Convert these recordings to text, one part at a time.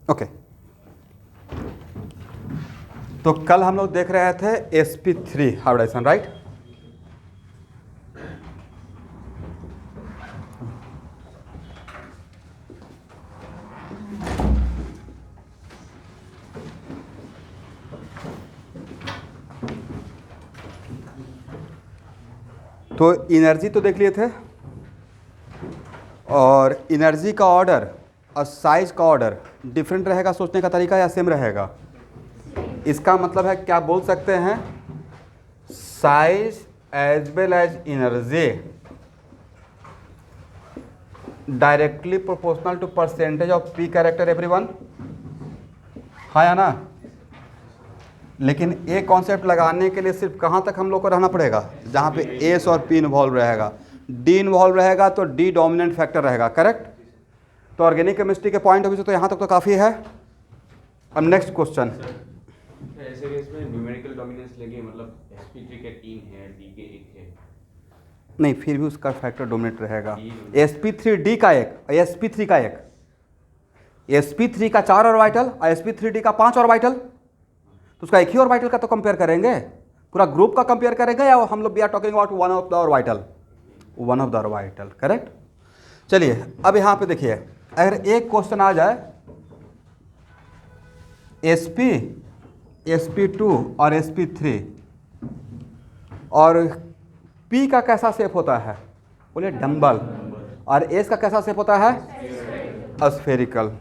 Okay, तो कल हम लोग देख रहे थे sp3 हाइब्रिडाइजेशन, राइट? तो एनर्जी तो देख लिए थे, और एनर्जी का ऑर्डर और साइज का ऑर्डर डिफरेंट रहेगा सोचने का तरीका या सेम रहेगा? इसका मतलब है क्या बोल सकते हैं, size as well as energy directly proportional to percentage of P character everyone, हाँ या ना? लेकिन ये कॉन्सेप्ट लगाने के लिए सिर्फ कहाँ तक हम लोग को रहना पड़ेगा, जहाँ पे एस और पी इन्वॉल्व रहेगा। डी इन्वॉल्व रहेगा तो डी डोमिनेंट फैक्टर रहेगा, करेक्ट? तो ऑर्गेनिक केमिस्ट्री के पॉइंट ऑफ व्यू से तो यहाँ तक तो काफ़ी है। अब नेक्स्ट क्वेश्चन, ऐसे केस में न्यूमेरिकल डोमिनेंस लेके, मतलब sp3 के 3 है, d के 1 है, नहीं फिर भी उसका फैक्टर डोमिनेट रहेगा। sp3d का एक, sp3 का एक, sp3 का 4 ऑर्बिटल और sp3d का 5 ऑर्बिटल, तो उसका एक ही ऑर्बिटल का तो कंपेयर करेंगे, पूरा ग्रुप का कंपेयर करेंगे, या हम लोग we are talking about one of the orbital, one of the orbital, correct? चलिए अब यहाँ पे देखिए, अगर एक क्वेश्चन आ जाए sp, sp2 और sp3 और p का कैसा शेप होता है, बोले डम्बल, और s का कैसा शेप होता है, स्फेरिकल।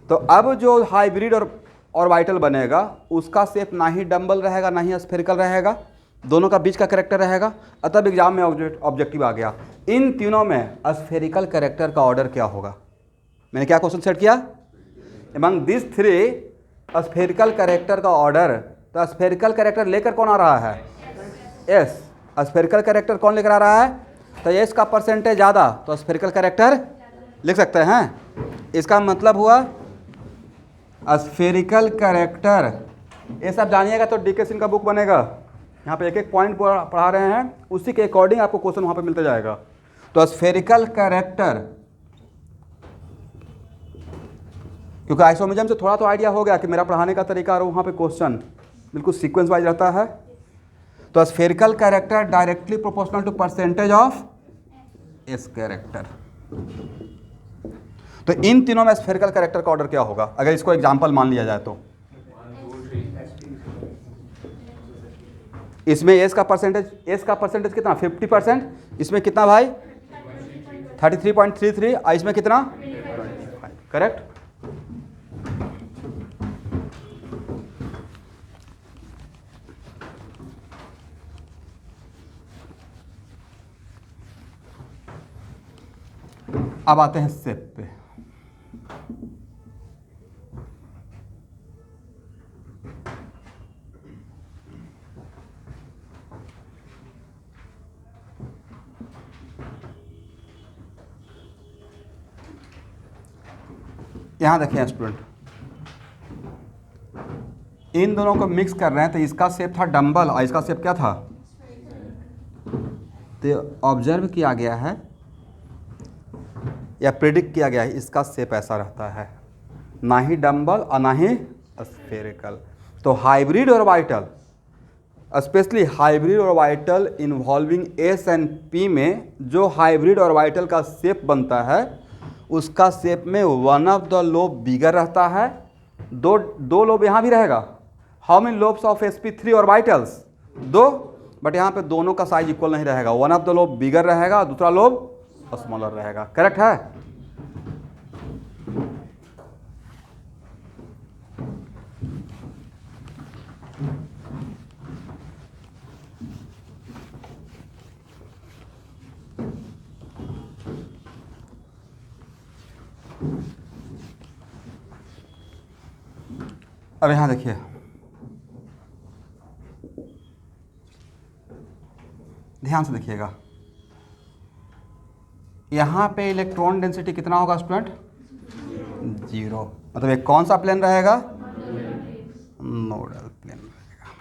तो अब जो हाइब्रिड और ऑर्बिटल बनेगा उसका शेप ना ही डम्बल रहेगा ना ही स्फेरिकल रहेगा, दोनों का बीच का कैरेक्टर रहेगा। अतः एग्जाम में ऑब्जेक्टिव आ गया, इन तीनों में स्फेरिकल कैरेक्टर का ऑर्डर क्या होगा। मैंने क्या क्वेश्चन सेट किया, among this three spherical character का ऑर्डर, तो स्फेरिकल कैरेक्टर लेकर कौन आ रहा है, एस। स्फेरिकल कैरेक्टर कौन लेकर आ रहा है, तो एस का परसेंटेज ज़्यादा, तो स्फेरिकल कैरेक्टर लिख सकते हैं। इसका मतलब हुआ स्फेरिकल कैरेक्टर, ये सब जानिएगा तो डी के सिंह का बुक बनेगा, यहाँ पे एक एक पॉइंट पढ़ा रहे हैं, उसी के अकॉर्डिंग आपको क्वेश्चन वहाँ पे मिलता जाएगा। तो स्फेरिकल कैरेक्टर, क्योंकि आइसोमेरिज्म से थोड़ा तो आइडिया हो गया कि मेरा पढ़ाने का तरीका और वहाँ पे क्वेश्चन बिल्कुल सीक्वेंस वाइज रहता है। तो spherical character directly proportional to percentage of S character. तो इन तीनों में स्फेरिकल कैरेक्टर का ऑर्डर क्या होगा, अगर इसको एग्जांपल मान लिया जाए तो? इसमें एस का परसेंटेज कितना, 50%, इसमें कितना भाई 33.33, और इसमें कितना, करेक्ट? अब आते हैं शेप पे। यहां देखिए स्टूडेंट, इन दोनों को मिक्स कर रहे हैं, तो इसका शेप था डम्बल और इसका शेप क्या था, तो ऑब्जर्व किया गया है या प्रेडिक्ट किया गया है, इसका शेप ऐसा रहता है, ना ही डम्बल और ना ही स्फेरिकल। तो hybrid orbital, specially hybrid orbital involving S and P में जो हाइब्रिड ऑर्बिटल का शेप बनता है उसका शेप में वन ऑफ द लोब बिगर रहता है, दो लोब यहाँ भी रहेगा। How many lobes of sp3 orbitals, 2, but यहाँ पे दोनों का साइज इक्वल नहीं रहेगा, वन ऑफ द लोब बिगर रहेगा, दूसरा लोब स्मॉलर रहेगा, करेक्ट है? अब यहाँ देखिए, ध्यान से देखिएगा, यहाँ पे इलेक्ट्रॉन डेंसिटी कितना होगा स्टूडेंट, 0, मतलब एक कौन सा प्लेन रहेगा, नोडल प्लेन रहेगा,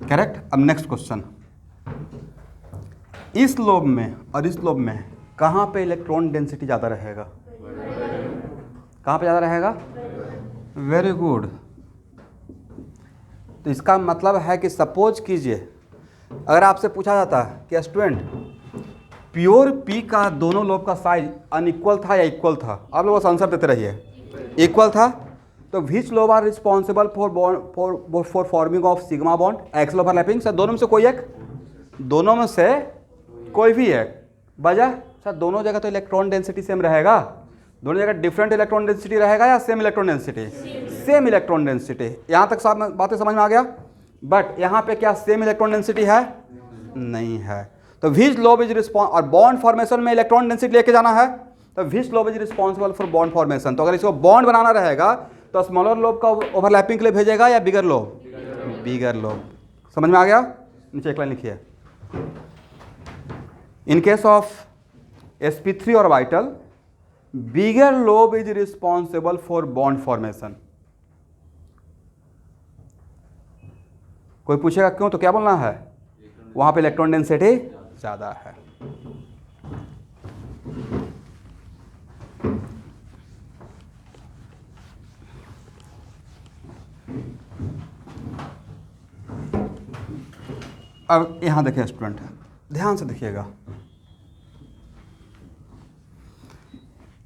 करेक्ट? अब नेक्स्ट क्वेश्चन, इस लोब में और इस लोब में कहाँ पे इलेक्ट्रॉन डेंसिटी ज़्यादा रहेगा? कहाँ पे ज़्यादा रहेगा? Very good. तो इसका मतलब है कि सपोज कीजिए अगर आपसे पूछा जाता है कि स्टूडेंट प्योर पी का दोनों लोब का साइज अनइक्वल था या इक्वल था, आप लोग आंसर देते रहिए। इक्वल था तो which lobe are responsible for forming of sigma bond? Axial overlapping. Sir दोनों में से कोई एक, दोनों में से कोई भी एक। वजह सर दोनों जगह तो इलेक्ट्रॉन डेंसिटी सेम रहेगा, दोनों जगह डिफरेंट इलेक्ट्रॉन डेंसिटी रहेगा या same electron density? Same electron density. यहाँ तक सब बातें समझ में आ गया। बट यहाँ पे क्या सेम इलेक्ट्रॉन डेंसिटी है? नहीं है। तो विच लोब इज रिस्पॉन्स, और बॉन्ड फॉर्मेशन में इलेक्ट्रॉन डेंसिटी लेके जाना है, तो which lobe is responsible for bond formation? तो अगर इसको बॉन्ड बनाना रहेगा तो स्मॉलर लोब का ओवरलैपिंग के लिए भेजेगा या बिगर लोब? बिगर लोब। समझ में आ गया? नीचे एक लाइन लिखिए। इन case of sp3 orbital bigger lobe is responsible for bond formation. कोई पूछेगा क्यों, तो क्या बोलना है? वहां पे इलेक्ट्रॉन डेंसिटी ज्यादा है। अब यहां देखिए स्टूडेंट, ध्यान से देखिएगा,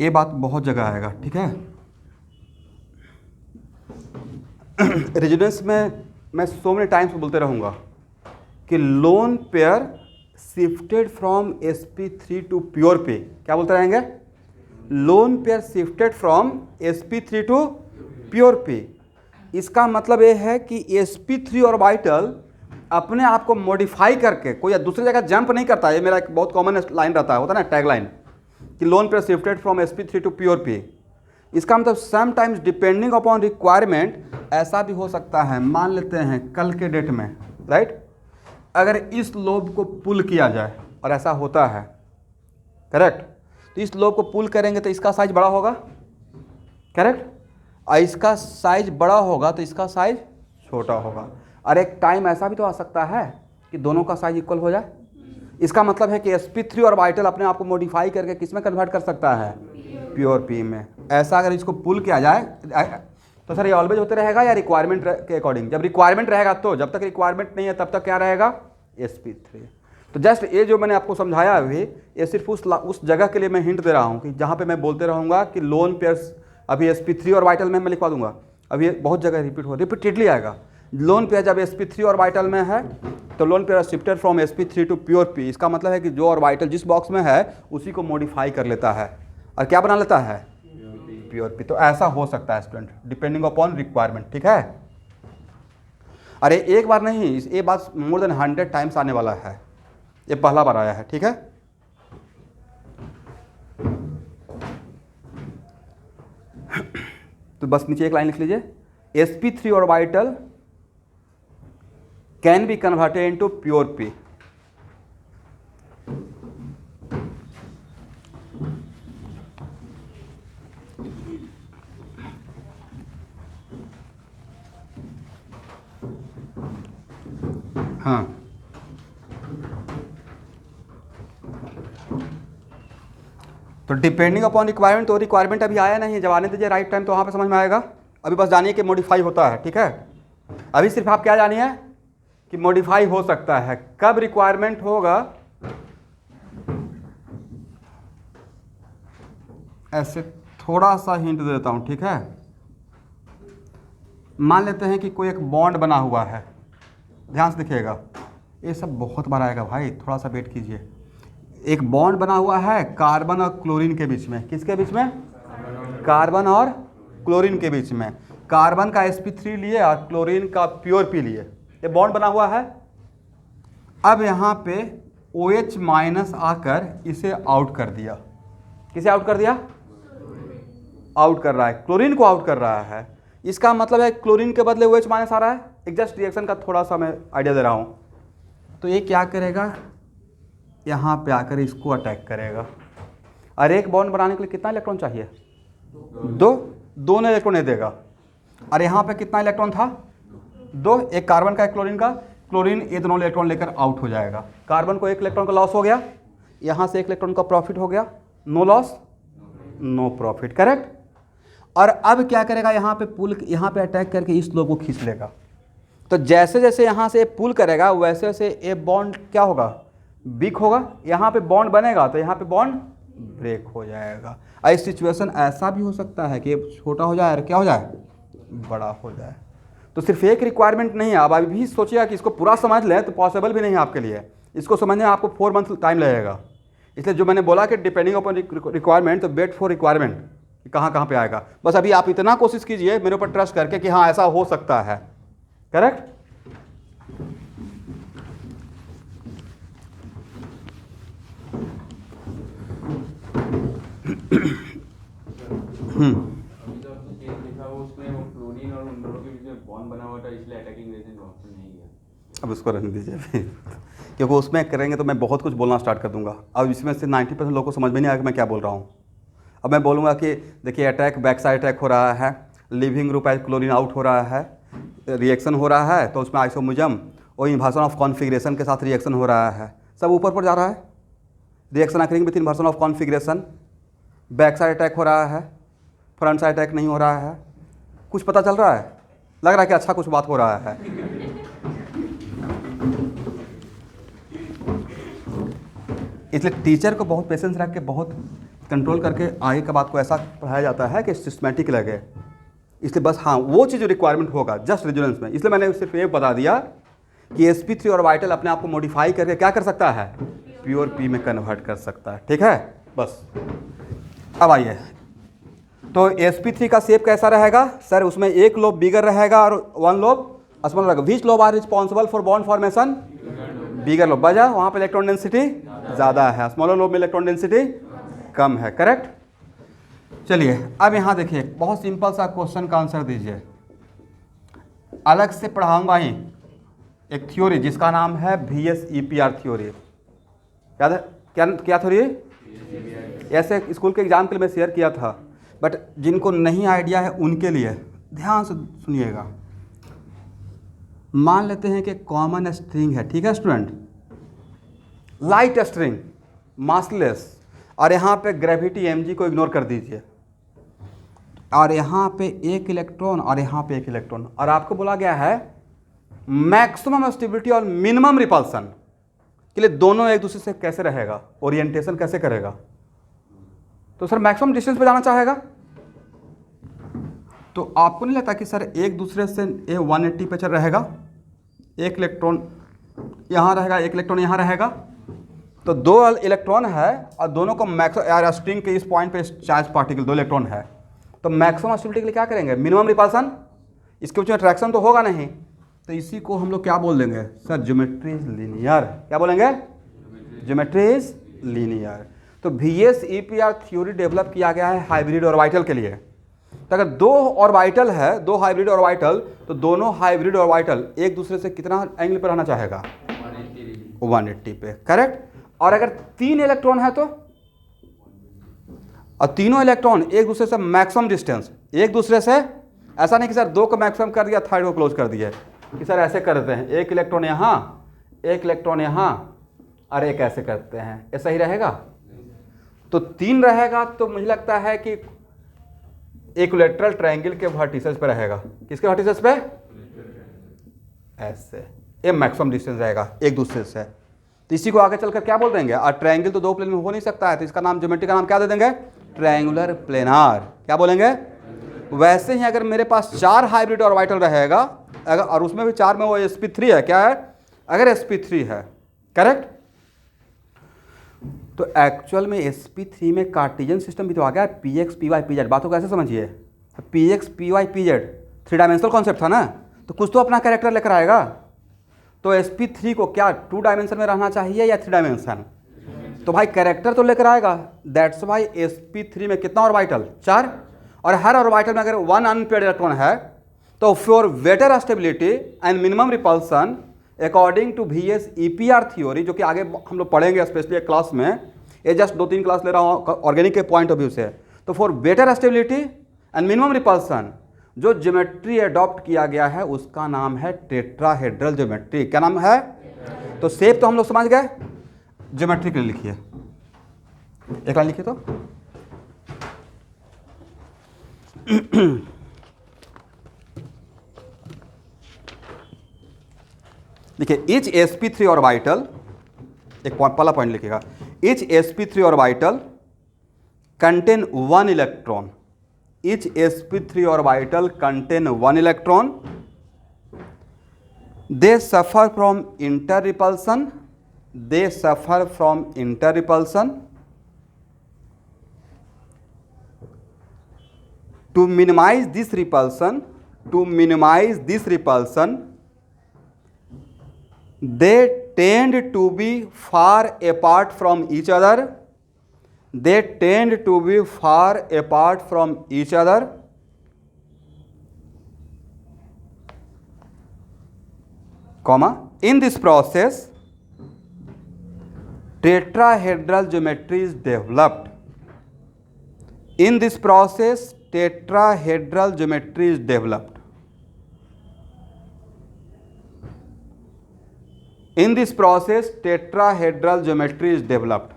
ये बात बहुत जगह आएगा, ठीक है? रेजोनेंस में मैं सो मेनी टाइम्स बोलते रहूँगा कि lone pair shifted from sp3 to pure P. क्या बोलते रहेंगे? Lone pair shifted from sp3 to pure पे। इसका मतलब ये है कि sp3 ऑर्बिटल अपने आप को मॉडिफाई करके कोई दूसरी जगह जंप नहीं करता। ये मेरा एक बहुत कॉमन लाइन रहता है, होता है ना, टैग लाइन, कि lone pair shifted from sp3 to pure पे। इसका मतलब समटाइम्स डिपेंडिंग अपॉन रिक्वायरमेंट ऐसा भी हो सकता है। मान लेते हैं कल के डेट में, राइट, अगर इस लोब को पुल किया जाए, और ऐसा होता है, करेक्ट, तो इस लोब को पुल करेंगे तो इसका साइज बड़ा होगा, करेक्ट, और इसका साइज बड़ा होगा तो इसका साइज छोटा होगा। और एक टाइम ऐसा भी तो आ सकता है कि दोनों का साइज इक्वल हो जाए। इसका मतलब है कि sp3 ऑर्बिटल अपने आप को मॉडिफाई करके किस में कन्वर्ट कर सकता है? प्योर पी में। ऐसा अगर इसको पुल किया जाए तो सर ये ऑलवेज होते रहेगा या रिक्वायरमेंट के अकॉर्डिंग? जब रिक्वायरमेंट रहेगा तो, जब तक रिक्वायरमेंट नहीं है तब तक क्या रहेगा? sp3। तो जस्ट ये जो मैंने आपको समझाया अभी, ये सिर्फ उस जगह के लिए मैं हिंट दे रहा हूँ कि जहाँ पे मैं बोलते रहूँगा कि लोन पेयर्स, अभी sp3 ऑर्बिटल में मैं लिखवा दूंगा, अभी बहुत जगह रिपीटेडली आएगा। लोन पेयर जब sp3 ऑर्बिटल में है तो lone pair shifted from sp3 to pure p. इसका मतलब है कि जो ऑर्बिटल जिस बॉक्स में है उसी को मॉडिफाई कर लेता है और क्या बना लेता है? Pure P. तो ऐसा हो सकता है स्टूडेंट, डिपेंडिंग अपॉन रिक्वायरमेंट, ठीक है? अरे एक बार नहीं, ये बात मोर देन 100 टाइम्स आने वाला है, ये पहला बार आया है, ठीक है? तो बस नीचे एक लाइन लिख लीजिए, sp3 orbital can be converted into pure P। हाँ, तो डिपेंडिंग अपॉन रिक्वायरमेंट, तो रिक्वायरमेंट अभी आया नहीं है, जब आने दीजिए राइट टाइम तो वहाँ पे समझ में आएगा। अभी बस जानिए कि मॉडिफाई होता है, ठीक है? अभी सिर्फ आप क्या जानिए कि मॉडिफाई हो सकता है। कब रिक्वायरमेंट होगा, ऐसे थोड़ा सा हिंट दे देता हूं, ठीक है? मान लेते हैं कि कोई एक बॉन्ड बना हुआ है, ध्यान से देखिएगा, ये सब बहुत बार आएगा भाई, थोड़ा सा वेट कीजिए। एक बॉन्ड बना हुआ है कार्बन और क्लोरीन के बीच में। किसके बीच में? कार्बन और क्लोरीन के बीच में। कार्बन का sp3 लिए और क्लोरीन का प्योर पी लिए, ये बॉन्ड बना हुआ है। अब यहाँ पे OH माइनस आकर इसे आउट कर दिया। किसे आउट कर दिया? आउट कर रहा है, क्लोरीन को आउट कर रहा है। इसका मतलब है क्लोरीन के बदले OH माइनस आ रहा है। एक जस्ट रिएक्शन का थोड़ा सा मैं आइडिया दे रहा हूँ। तो ये क्या करेगा, यहाँ पे आकर इसको अटैक करेगा। और एक बॉन्ड बनाने के लिए कितना इलेक्ट्रॉन चाहिए? दोनों इलेक्ट्रॉन नहीं देगा। और यहाँ पे कितना इलेक्ट्रॉन था? 2, एक कार्बन का एक क्लोरीन का। क्लोरीन ये दोनों इलेक्ट्रॉन लेकर आउट हो जाएगा। कार्बन को एक इलेक्ट्रॉन का लॉस हो गया, यहाँ से एक इलेक्ट्रॉन का प्रॉफिट हो गया, no loss no profit, correct. और अब क्या करेगा, यहाँ पे पुल, यहाँ पे अटैक करके इस लोब को खींच लेगा। तो जैसे जैसे यहाँ से पुल करेगा वैसे वैसे ये बॉन्ड क्या होगा, वीक होगा। यहाँ पे बॉन्ड बनेगा तो यहाँ पे बॉन्ड ब्रेक हो जाएगा। और सिचुएशन ऐसा भी हो सकता है कि ये छोटा हो जाए और क्या हो जाए, बड़ा हो जाए। तो सिर्फ एक रिक्वायरमेंट नहीं है। अब अभी भी सोचिएगा कि इसको पूरा समझ लें तो पॉसिबल भी नहीं है आपके लिए। इसको समझने में आपको 4 मंथ टाइम लगेगा। इसलिए जो मैंने बोला कि डिपेंडिंग अपॉन रिक्वायरमेंट, तो वेट फॉर रिक्वायरमेंट, कहाँ कहाँ पे आएगा। बस अभी आप इतना कोशिश कीजिए मेरे ऊपर ट्रस्ट करके कि हाँ ऐसा हो सकता है, करेक्ट। अभी तो आपने केस लिखा वो उसमें वो फ्लोरीन और उन दोनों के बीच में बॉन्ड बना हुआ था, इसलिए अटैकिंग रेजिन ऑप्शन नहीं गया। अब उसको रहने दीजिए क्योंकि उसमें करेंगे तो मैं बहुत कुछ बोलना स्टार्ट कर दूंगा। अब इसमें से 90% लोगों को समझ में नहीं आएगा मैं क्या बोल रहा हूँ। अब मैं बोलूँगा कि देखिए अटैक, बैक साइड अटैक हो रहा है, leaving group as chlorine out हो रहा है, रिएक्शन हो रहा है, तो उसमें आइसोमुजम और इन्वर्सन ऑफ कॉन्फिगरेशन के साथ रिएक्शन हो रहा है, सब ऊपर पर जा रहा है। Reaction occurring with inversion of configuration, back side attack हो रहा है, फ्रंट साइड अटैक नहीं हो रहा है। कुछ पता चल रहा है, लग रहा है कि अच्छा कुछ बात हो रहा है। इसलिए टीचर को बहुत पेशेंस रख के, बहुत कंट्रोल करके आगे का बात को ऐसा पढ़ाया जाता है कि सिस्टमैटिक लगे। इसलिए बस हाँ वो चीज़ रिक्वायरमेंट होगा जस्ट रेजोनेंस में। इसलिए मैंने सिर्फ ये बता दिया कि sp3 ऑर्बिटल अपने आप को मॉडिफाई करके क्या कर सकता है, प्योर p में कन्वर्ट कर सकता है, ठीक है। बस अब आइए, तो sp3 का शेप कैसा रहेगा सर, उसमें एक लोब बिगर रहेगा और 1 लोब स्मॉल रहेगा। Which lobe are responsible for bond formation, bigger lobe. वजह वहाँ पे इलेक्ट्रॉन डेंसिटी ज़्यादा है, स्मॉलर लोब में इलेक्ट्रॉन डेंसिटी कम है, करेक्ट। चलिए अब यहाँ देखिए, बहुत सिंपल सा क्वेश्चन का आंसर दीजिए। अलग से पढ़ाऊंगा ही एक थ्योरी जिसका नाम है VSEPR थ्योरी। याद है क्या थ्योरी? ऐसे स्कूल के एग्जाम के लिए मैं शेयर किया था, बट जिनको नहीं आइडिया है उनके लिए ध्यान से सुनिएगा। मान लेते हैं कि कॉमन स्ट्रिंग है, ठीक है स्टूडेंट, लाइट स्ट्रिंग, मासलेस, और यहाँ पे ग्रेविटी mg को इग्नोर कर दीजिए, और यहाँ पे एक इलेक्ट्रॉन और यहाँ पे एक इलेक्ट्रॉन, और आपको बोला गया है मैक्सिमम स्टेबिलिटी और मिनिमम रिपल्सन के लिए दोनों एक दूसरे से कैसे रहेगा, ओरिएंटेशन कैसे करेगा। तो सर मैक्सिमम डिस्टेंस पे जाना चाहेगा, तो आपको नहीं लगता कि सर एक दूसरे से ये 180 पे चल रहेगा, एक इलेक्ट्रॉन यहाँ रहेगा, एक इलेक्ट्रॉन यहाँ रहेगा, तो 2 इलेक्ट्रॉन है और दोनों को मैक्सिमम स्ट्रिंग के इस पॉइंट पे चार्ज पार्टिकल 2 इलेक्ट्रॉन है, तो मैक्सिमम स्टेबिलिटी के लिए क्या करेंगे, मिनिमम रिपल्सन। इसके बीच में अट्रैक्शन तो होगा नहीं, तो इसी को हम लोग क्या बोल देंगे सर, ज्योमेट्री इज लीनियर। क्या बोलेंगे, ज्योमेट्री इज लीनियर। तो VSEPR थ्योरी डेवलप किया गया है हाइब्रिड ऑर्बिटल के लिए। तो अगर 2 ऑर्बिटल है, 2 हाइब्रिड ऑर्बिटल, तो दोनों हाइब्रिड ऑर्बिटल एक दूसरे से कितना एंगल पर रहना चाहेगा, 180 पे, करेक्ट। और अगर 3 इलेक्ट्रॉन है तो, और तीनों इलेक्ट्रॉन एक दूसरे से मैक्सिमम डिस्टेंस, एक दूसरे से, ऐसा नहीं कि सर 2 को मैक्सिमम कर दिया, थर्ड को क्लोज कर दिया, कि सर ऐसे करते हैं, एक इलेक्ट्रॉन यहाँ, एक इलेक्ट्रॉन यहाँ, और एक ऐसे करते हैं, ऐसा ही रहेगा। तो 3 रहेगा तो मुझे लगता है कि इक्विलैटरल ट्रायंगल के वर्टिसेस पे रहेगा। किसके वर्टिसेस पे, ऐसे, ये मैक्सिमम डिस्टेंस रहेगा एक दूसरे से। तो इसी को आगे चलकर क्या बोल देंगे, और ट्रायंगल तो 2 प्लेन में हो नहीं सकता है, तो इसका नाम, ज्योमेट्री का नाम क्या दे देंगे, ट्रायंगुलर प्लेनार। क्या बोलेंगे। वैसे ही अगर मेरे पास 4 हाइब्रिड ऑर्बिटल रहेगा, अगर, और उसमें भी 4 में वो sp3 है, क्या है, अगर sp3 है, करेक्ट, तो एक्चुअल में sp3 में कार्टेशियन सिस्टम भी तो आ गया, px py pz। बातों को ऐसे समझिए, px py pz 3 dimensional concept था ना, तो कुछ तो अपना कैरेक्टर लेकर आएगा। तो sp3 को क्या 2 डायमेंशन में रहना चाहिए या 3 डायमेंशन, तो भाई कैरेक्टर तो लेकर आएगा। दैट्स वाई sp3 में कितना ऑर्बिटल, 4, और हर ऑर्बिटल में अगर 1 अनपेयर्ड इलेक्ट्रॉन है, तो for better stability and minimum repulsion according to VSEPR theory, जो कि आगे हम लोग पढ़ेंगे स्पेशली एक क्लास में, ये जस्ट 2-3 क्लास ले रहा हूँ ऑर्गेनिक के पॉइंट ऑफ व्यू से। तो for better stability and minimum repulsion जो ज्योमेट्री अडॉप्ट किया गया है उसका नाम है टेट्राहेड्रल ज्योमेट्री। क्या नाम है, तो शेप तो हम लोग समझ गए, ज्योमेट्री के लिए लिखिए एक लाइन लिखिए तो देखिए each sp3 ऑर्बिटल, एक पहला पॉइंट लिखिएगा, each sp3 orbital contain one electron, each sp3 orbital contain one electron, they suffer from interrepulsion, they suffer from interrepulsion. To minimize this repulsion, they tend to be far apart from each other, they tend to be far apart from each other. Comma, in this process tetrahedral geometry is developed. In this process tetrahedral geometry is developed. In this process tetrahedral geometry is developed.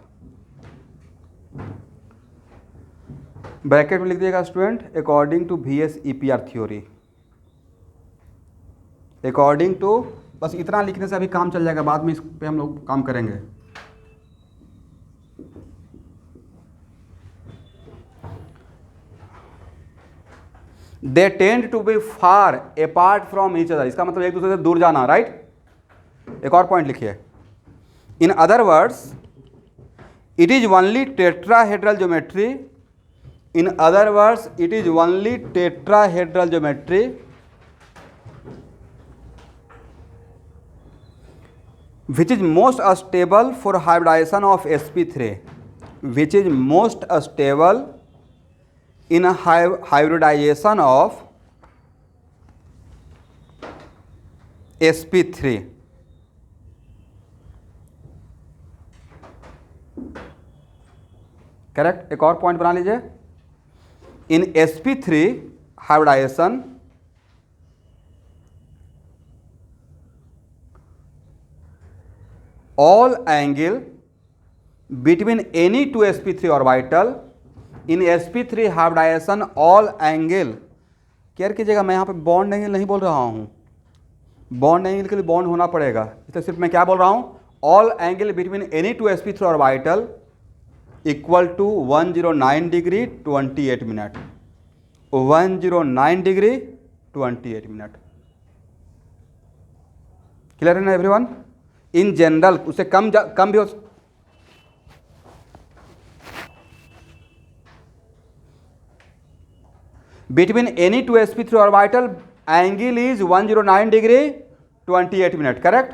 Bracket में लिख दिएगा student, according to VSEPR theory, according to, बस इतना लिखने से अभी काम चल जाएगा, बाद में इस पे हम लोग काम करेंगे. They tend to be far apart from each other, इसका मतलब एक दूसरे से दूर जाना, राइट. एक और पॉइंट लिखिए, in other words it is only tetrahedral geometry, in other words it is only tetrahedral geometry which is most stable for hybridization of sp3, which is most stable in a hybridization of sp3. Correct. एक और point बना लीजिए, in sp3 hybridization all angle between any two sp3 orbital, in sp3 hybridization all angle, care कीजिएगा मैं यहाँ पे bond angle नहीं बोल रहा हूँ, बॉन्ड एंगल के लिए बॉन्ड होना पड़ेगा, इसलिए सिर्फ मैं क्या बोल रहा हूँ, all angle between any two sp3 orbital equal to 109 degree 28 minute, 109 degree 28 minute. Clear है ना एवरीवन. इन जनरल उससे कम भी हो, between any two sp3 orbital angle is 109 degree 28 minute. Correct.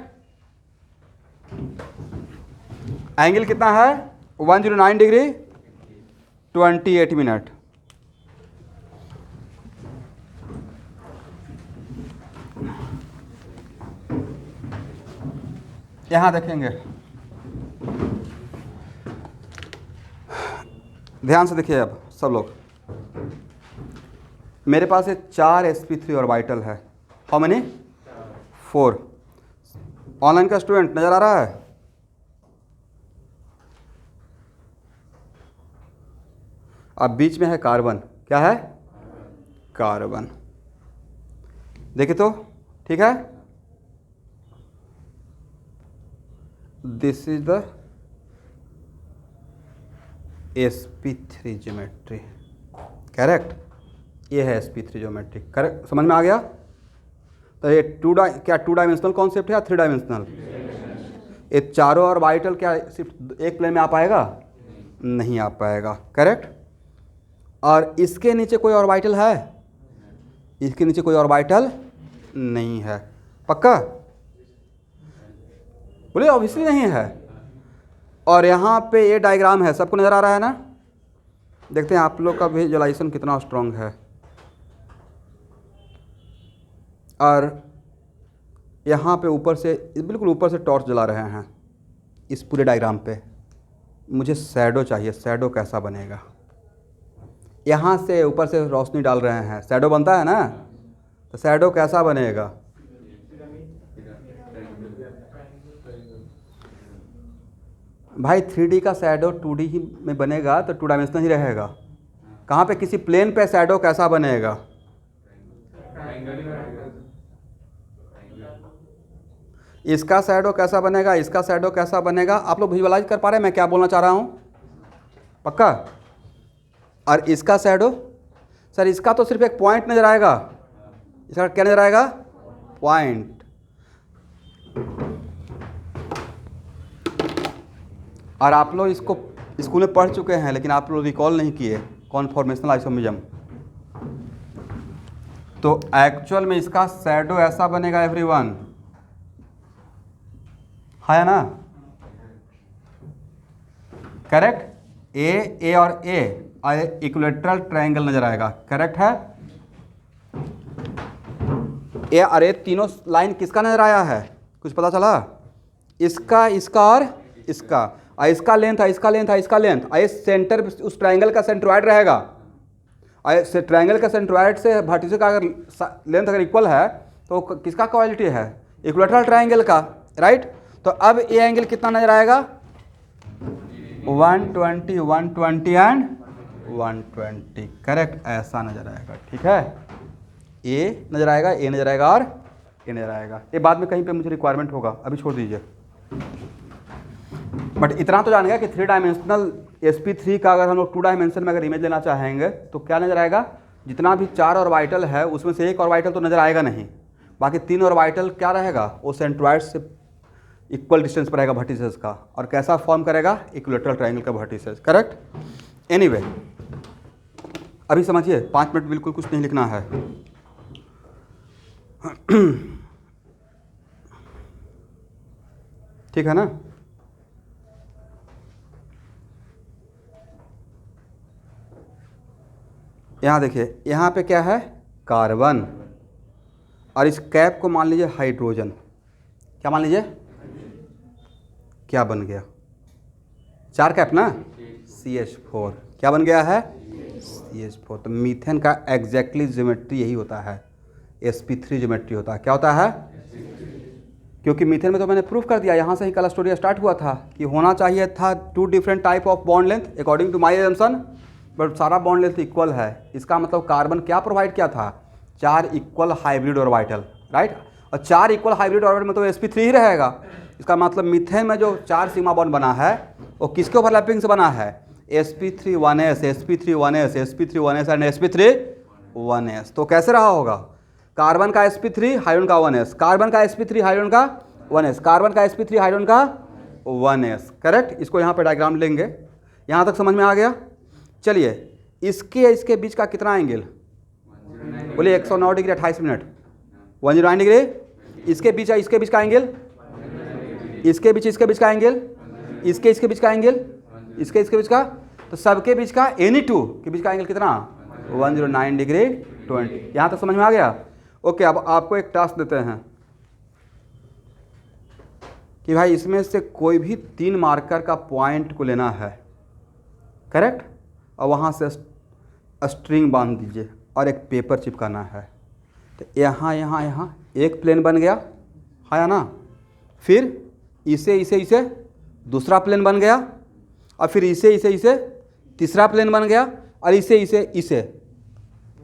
Angle कितना है, 109 डिग्री 28 मिनट. यहां देखेंगे, ध्यान से देखिए अब सब लोग, मेरे पास ये 4 sp3 ऑर्बिटल है. How many, 4. ऑनलाइन का स्टूडेंट नजर आ रहा है. अब बीच में है कार्बन, क्या है, कार्बन. देखिए तो ठीक है, this is the sp3 geometry. Correct. ये है sp3 ज्योमेट्री. करेक्ट. समझ में आ गया. तो ये क्या 2 डायमेंशनल कॉन्सेप्ट है या 3 डायमेंशनल. ये चारों ऑर्बिटल क्या सिर्फ एक प्लेन में आ पाएगा, नहीं आ पाएगा. करेक्ट. और इसके नीचे कोई ऑर्बिटल है, इसके नीचे कोई ऑर्बिटल नहीं है. पक्का बोले, ऑब्वियसली नहीं है. और यहाँ पे ये डायग्राम है, सबको नज़र आ रहा है ना. देखते हैं आप लोग का विजुअलाइजेशन कितना स्ट्रांग है. और यहाँ पे ऊपर से, बिल्कुल ऊपर से टॉर्च जला रहे हैं इस पूरे डायग्राम पे. मुझे शैडो चाहिए, शैडो कैसा बनेगा. यहाँ से ऊपर से रोशनी डाल रहे हैं, शैडो बनता है ना, तो शैडो कैसा बनेगा. भाई 3D का शैडो 2D ही में बनेगा तो 2 डायमेंशनल ही रहेगा। कहाँ पे किसी प्लेन पे शैडो कैसा बनेगा? इसका शैडो कैसा बनेगा, इसका शैडो कैसा बनेगा? आप लोग विजुअलाइज कर पा रहे हैं मैं क्या बोलना चाह रहा हूँ? पक्का? और इसका शैडो सर, इसका तो सिर्फ एक पॉइंट नजर आएगा। इसका क्या नजर आएगा? पॉइंट। और आप लोग इसको स्कूल में पढ़ चुके हैं लेकिन आप लोग रिकॉल नहीं किए, कॉन्फॉर्मेशनल आइसोमेरिज्म। तो एक्चुअल में इसका शैडो ऐसा बनेगा एवरीवन, है ना? करेक्ट? ए और ए इक्विलेटरल ट्रायंगल नजर आएगा। करेक्ट है? ए और ए तीनों लाइन किसका नजर आया है? कुछ पता चला? इसका, इसका और इसका। और इसका लेंथ है, इसका लेंथ है, इसका लेंथ। और ये सेंटर उस ट्रायंगल का सेंट्रोइड रहेगा। और ट्रायंगल का सेंट्रोइड से वर्टिसेस का अगर लेंथ अगर इक्वल है तो किसका क्वालिटी है? इक्विलेटरल ट्रायंगल का। राइट? तो अब ये एंगल कितना नजर आएगा? 120, 120 एंड 120। करेक्ट? ऐसा नजर आएगा। ठीक है? ए नजर आएगा, ए नजर आएगा और ए नजर आएगा। ये बाद में कहीं पे मुझे रिक्वायरमेंट होगा, अभी छोड़ दीजिए। बट इतना तो जानेगा कि 3 डायमेंशनल sp3 का अगर हम लोग 2 डायमेंशन में अगर इमेज लेना चाहेंगे तो क्या नजर आएगा? जितना भी 4 ऑर्बिटल है उसमें से एक ऑर्बिटल तो नजर आएगा नहीं, बाकी 3 ऑर्बिटल क्या रहेगा? वो सेंट्रोइड से इक्वल डिस्टेंस पर रहेगा वर्टिसेस का। और कैसा फॉर्म करेगा? इक्विलेटरल ट्रायंगल का वर्टिसेस। करेक्ट? एनीवे, अभी समझिए, 5 मिनट बिल्कुल कुछ नहीं लिखना है। ठीक है ना? यहाँ देखिए, यहाँ पे क्या है? कार्बन। और इस कैप को मान लीजिए हाइड्रोजन। क्या मान लीजिए? क्या बन गया? 4 कैप ना? CH4। क्या बन गया है? CH4। तो मीथेन का एग्जैक्टली ज्योमेट्री यही होता है, sp3 ज्योमेट्री होता है। क्या होता है? क्योंकि मीथेन में तो मैंने प्रूफ कर दिया, यहाँ से ही कल स्टोरी स्टार्ट हुआ था कि होना चाहिए था 2 different type of bond length according to my assumption, but सारा बॉन्ड लेंथ इक्वल है। इसका मतलब कार्बन क्या प्रोवाइड किया था? 4 इक्वल हाइब्रिड ऑर्बिटल। राइट? और 4 इक्वल हाइब्रिड ऑर्बिटल में तो sp3 ही रहेगा। इसका मतलब मीथेन में जो 4 सिग्मा बॉन्ड बना है वो किसके ओवरलैपिंग से बना है? sp3 1s, sp3 1s, sp3 1s and sp3 1s। तो कैसे रहा होगा? कार्बन का sp3 हाइड्रोजन का 1s, कार्बन का sp3 हाइड्रोजन का 1s, कार्बन का sp3 हाइड्रोजन का 1s। करेक्ट? इसको यहाँ पे डायग्राम लेंगे। यहाँ तक समझ में आ गया? चलिए, इसके बीच का कितना एंगल? बोलिए 109 डिग्री 28 मिनट, 109 डिग्री। इसके बीच का एंगल, इसके बीच का एंगल, इसके बीच का एंगल, इसके बीच का, तो सबके बीच का एनी 2 के बीच का एंगल कितना? 109 डिग्री 20। यहाँ तक समझ में आ गया? ओके, अब आपको एक टास्क देते हैं कि भाई इसमें से कोई भी 3 मार्कर का पॉइंट को लेना है। करेक्ट? और वहाँ से स्ट्रिंग बांध दीजिए और एक पेपर चिपकाना है। तो यहाँ एक प्लेन बन गया, है ना? फिर इसे दूसरा प्लेन बन गया, और फिर इसे तीसरा प्लेन बन गया, और इसे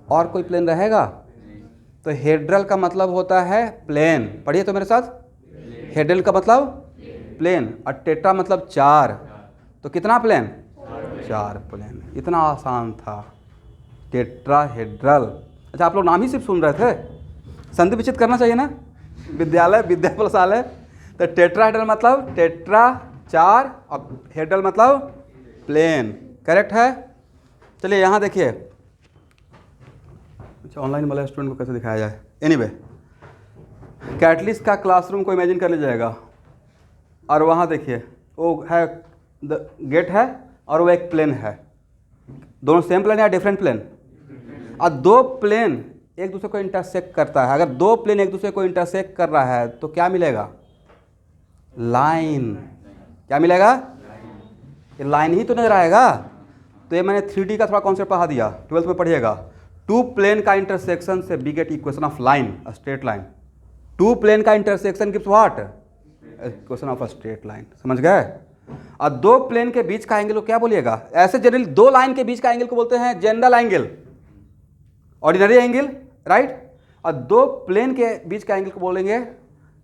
और कोई प्लेन रहेगा? तो हेड्रल का मतलब होता है प्लेन। पढ़िए तो मेरे साथ, हेड्रल का मतलब प्लेन, और टेट्रा मतलब 4। तो कितना प्लेन? 4 प्लेन। इतना आसान था, टेट्राहेड्रल। अच्छा, आप लोग नाम ही सिर्फ सुन रहे थे, संधि विच्छेद करना चाहिए ना, विद्यालय विद्या प्लसालय। तो टेट्राहेड्रल मतलब टेट्रा 4 और हेड्रल मतलब प्लेन। करेक्ट है? चलिए यहाँ देखिए। अच्छा, ऑनलाइन वाला स्टूडेंट को कैसे दिखाया जाए? एनीवे, कैटलिस्ट का क्लासरूम को इमेजिन कर लीजिएगा, और वहाँ देखिए वो है गेट है और वो एक प्लेन है। दोनों सेम प्लेन या डिफरेंट प्लेन? और 2 प्लेन एक दूसरे को इंटरसेक्ट करता है। अगर 2 प्लेन एक दूसरे को इंटरसेक्ट कर रहा है तो क्या मिलेगा? लाइन। क्या मिलेगा? लाइन ही तो नजर आएगा। तो ये मैंने 3D का थोड़ा कॉन्सेप्ट पढ़ा दिया, 12th में पढ़िएगा। 2 प्लेन का इंटरसेक्शन से we get equation of line, straight line. 2 plane का intersection gives what? Equation of a straight line. समझ गए? और दो प्लेन के बीच का एंगल को क्या बोलिएगा? ऐसे जनरली दो लाइन के बीच का एंगल को बोलते हैं general angle, ordinary angle, right. और दो प्लेन के बीच का एंगल को बोलेंगे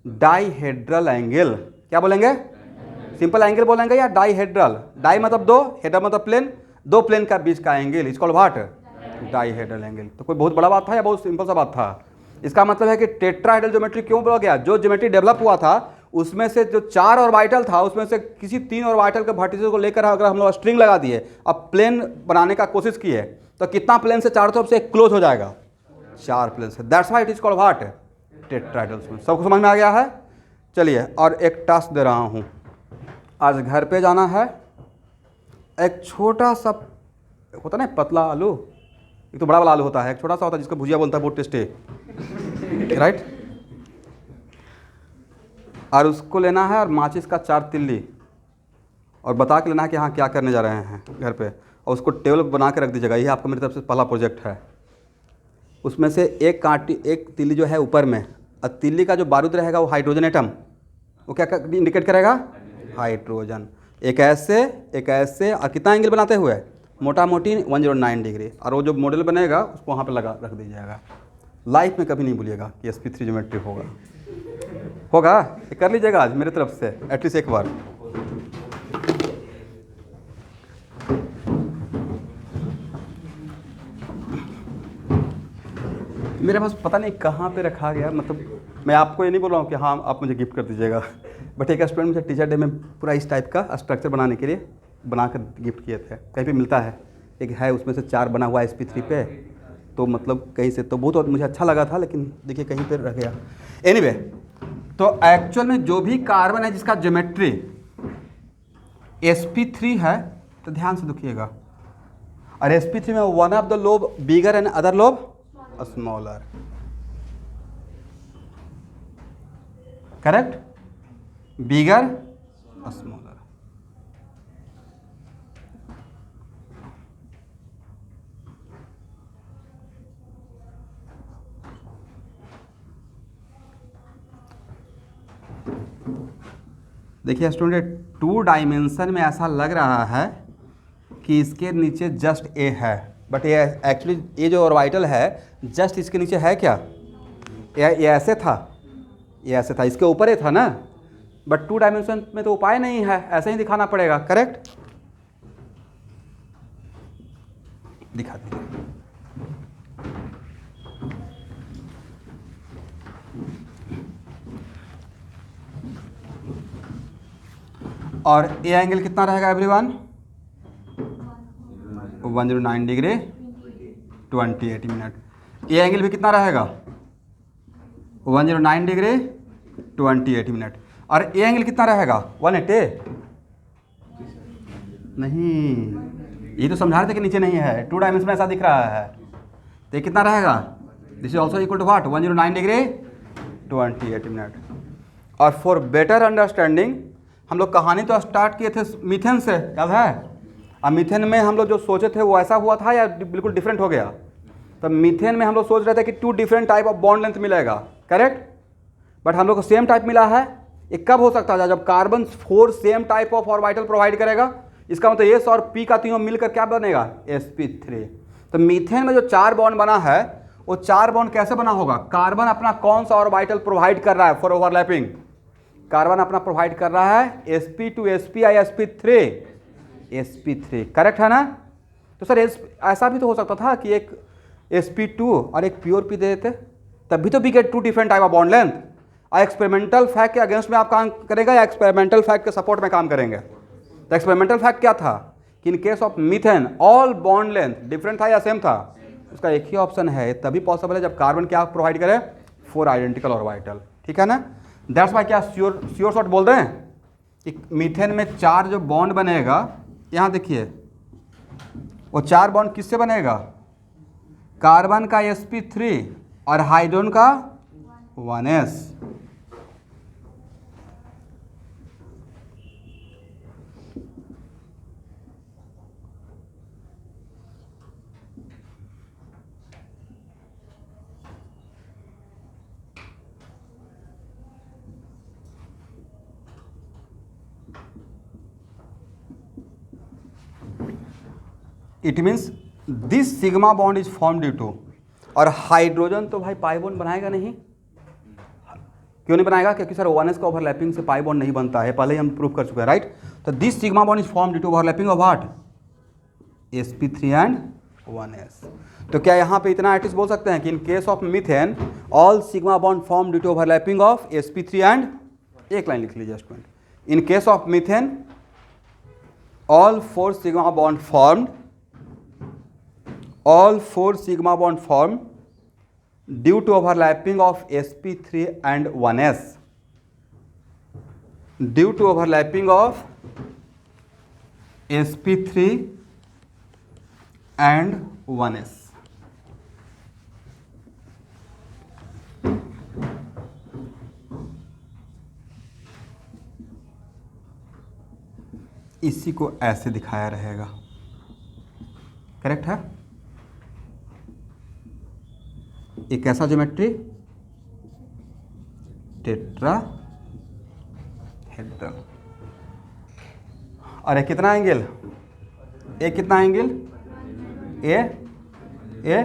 डाइहेड्रल एंगल। क्या बोलेंगे? सिंपल एंगल बोलेंगे या डाइहेड्रल? डाई मतलब दो, हेड्रल मतलब प्लेन, दो प्लेन का बीच का angle is called what? Dihedral angle. तो कोई बहुत बड़ा बात था या बहुत सिंपल सा बात था? इसका मतलब है कि टेट्राहेड्रल ज्योमेट्री क्यों बोला गया? जो ज्योमेट्री डेवलप हुआ था उसमें से जो 4 ऑर्बिटल था उसमें से किसी 3 ऑर्बिटल के वर्टिसेस को लेकर अगर हम लोग स्ट्रिंग लगा दिए, अब प्लेन बनाने का कोशिश किए, तो कितना प्लेन से चारों तरफ से क्लोज हो जाएगा? 4 प्लेन से। That's why it is called what? Tetrahedral. सबको समझ में आ गया है? चलिए, और एक टास्क दे रहा हूँ, आज घर पे जाना है, एक छोटा सा होता ना पतला आलू, एक तो बड़ा वाला आलू होता है, एक छोटा सा होता है जिसको भुजिया बोलता है, बहुत टेस्टी, राइट। और उसको लेना है और माचिस का 4 तिल्ली, और बता के लेना है कि हाँ क्या करने जा रहे हैं घर पे, और उसको टेबल पर बना के रख दीजिएगा। ये आपका मेरी तरफ से पहला प्रोजेक्ट है। उसमें से एक कांटी, एक तिल्ली जो है ऊपर में, और तिल्ली का जो बारूद रहेगा वो हाइड्रोजन एटम, वो क्या इंडिकेट करेगा? हाइड्रोजन। एक ऐसे और कितना एंगल बनाते हुए? मोटा मोटी 109 डिग्री। और वो जो मॉडल बनेगा उसको वहाँ पे लगा रख दीजिएगा। लाइफ में कभी नहीं भूलिएगा कि sp3 ज्योमेट्री होगा। ये कर लीजिएगा आज मेरे तरफ से एटलीस्ट एक बार। मेरे पास पता नहीं कहाँ पे रखा गया, मतलब मैं आपको ये नहीं बोल रहा हूँ कि हाँ आप मुझे गिफ्ट कर दीजिएगा, बट एक स्टूडेंट मुझे टीचर डे में पूरा इस टाइप का स्ट्रक्चर बनाने के लिए बनाकर गिफ्ट किए थे। कहीं पे मिलता है, एक है उसमें से 4 बना हुआ sp3 पे, तो मतलब कहीं से तो बहुत मुझे अच्छा लगा था, लेकिन देखिए कहीं पर रह गया। एनीवे, तो एक्चुअल में जो भी कार्बन है जिसका ज्योमेट्री sp3 है, तो ध्यान से देखिएगा, और sp3 में one of the lobe bigger and other lobe smaller, correct? Bigger smaller. देखिए स्टूडेंट, 2 डायमेंशन में ऐसा लग रहा है कि इसके नीचे जस्ट ए है, बट ये एक्चुअली ये जो ऑर्बिटल है जस्ट इसके नीचे है क्या? ये ऐसे था, ये ऐसे था, इसके ऊपर ही था ना, बट 2 डायमेंशन में तो उपाय नहीं है, ऐसे ही दिखाना पड़ेगा, करेक्ट? दिखा दीजिए। और ए एंगल कितना रहेगा everyone? 109 degree 28 minute. A angle भी कितना रहेगा? 109 डिग्री 28 मिनट। और ए एंगल कितना रहेगा? 180? नहीं, ये तो समझा रहे थे कि नीचे नहीं है, 2 डायमेंशन में ऐसा दिख रहा है, तो ये कितना रहेगा? This is also equal to what? 109 degree 28 minute. और फॉर बेटर अंडरस्टैंडिंग हम लोग कहानी तो स्टार्ट किए थे मीथेन से, याद है? अब मीथेन में हम लोग जो सोचे थे वो ऐसा हुआ था या बिल्कुल डिफरेंट हो गया? तो मीथेन में हम लोग सोच रहे थे कि 2 different type of bond length मिलेगा, करेक्ट? बट हम लोग को सेम टाइप मिला है। ये कब हो सकता है? जब carbon 4 same type of orbital provide करेगा। इसका मतलब एस और पी का तीनों मिलकर क्या बनेगा? sp3। तो मीथेन में जो 4 बॉन्ड बना है वो 4 बॉन्ड कैसे बना होगा? कार्बन अपना कौन सा ऑर्बिटल प्रोवाइड कर रहा है फॉर ओवरलैपिंग? कार्बन अपना प्रोवाइड कर रहा है sp2 sp या sp3? sp3, करेक्ट है ना? तो सर ऐसा भी तो हो सकता था कि एक sp2 और एक प्योर p दे देते, तब भी तो we get 2 different type of bond length. और एक्सपेरिमेंटल फैक्ट के अगेंस्ट में आप काम करेंगे या एक्सपेरिमेंटल फैक्ट के सपोर्ट में काम करेंगे? तो एक्सपेरिमेंटल फैक्ट क्या था कि in case of methane all bond length different था या सेम था? उसका एक ही ऑप्शन है, तभी पॉसिबल है जब कार्बन क्या प्रोवाइड करे? 4 आइडेंटिकल ऑर्बिटल, ठीक है ना? दैट्स वाई क्या श्योर शॉट बोल रहे हैं कि मीथेन में 4 जो बॉन्ड बनेगा, यहाँ देखिए वो 4 बॉन्ड किससे बनेगा? कार्बन का sp3 और हाइड्रोजन का 1s। It means this sigma bond is form due to, और हाइड्रोजन तो भाई पाई बॉन्ड बनाएगा नहीं, क्यों नहीं बनाएगा? क्योंकि सर 1s का ओवरलैपिंग से पाई बॉन्ड नहीं बनता है, पहले ही हम प्रूव कर चुके हैं, राइट? तो this sigma bond is form due to overlapping of what? sp3 and 1s। तो क्या यहाँ पे इतना एटलीस्ट बोल सकते हैं कि in case of methane all sigma bond form due to overlapping of sp3 and, एक लाइन लिख लीजिए student, in case of methane all 4 sigma bond formed due to overlapping of sp3 and 1s, due to overlapping of sp3 and 1s। इसी को ऐसे दिखाया रहेगा, correct है? एक ऐसा ज्योमेट्री टेट्राहेड्रल, और एक कितना एंगल? एक कितना एंगल? ए ए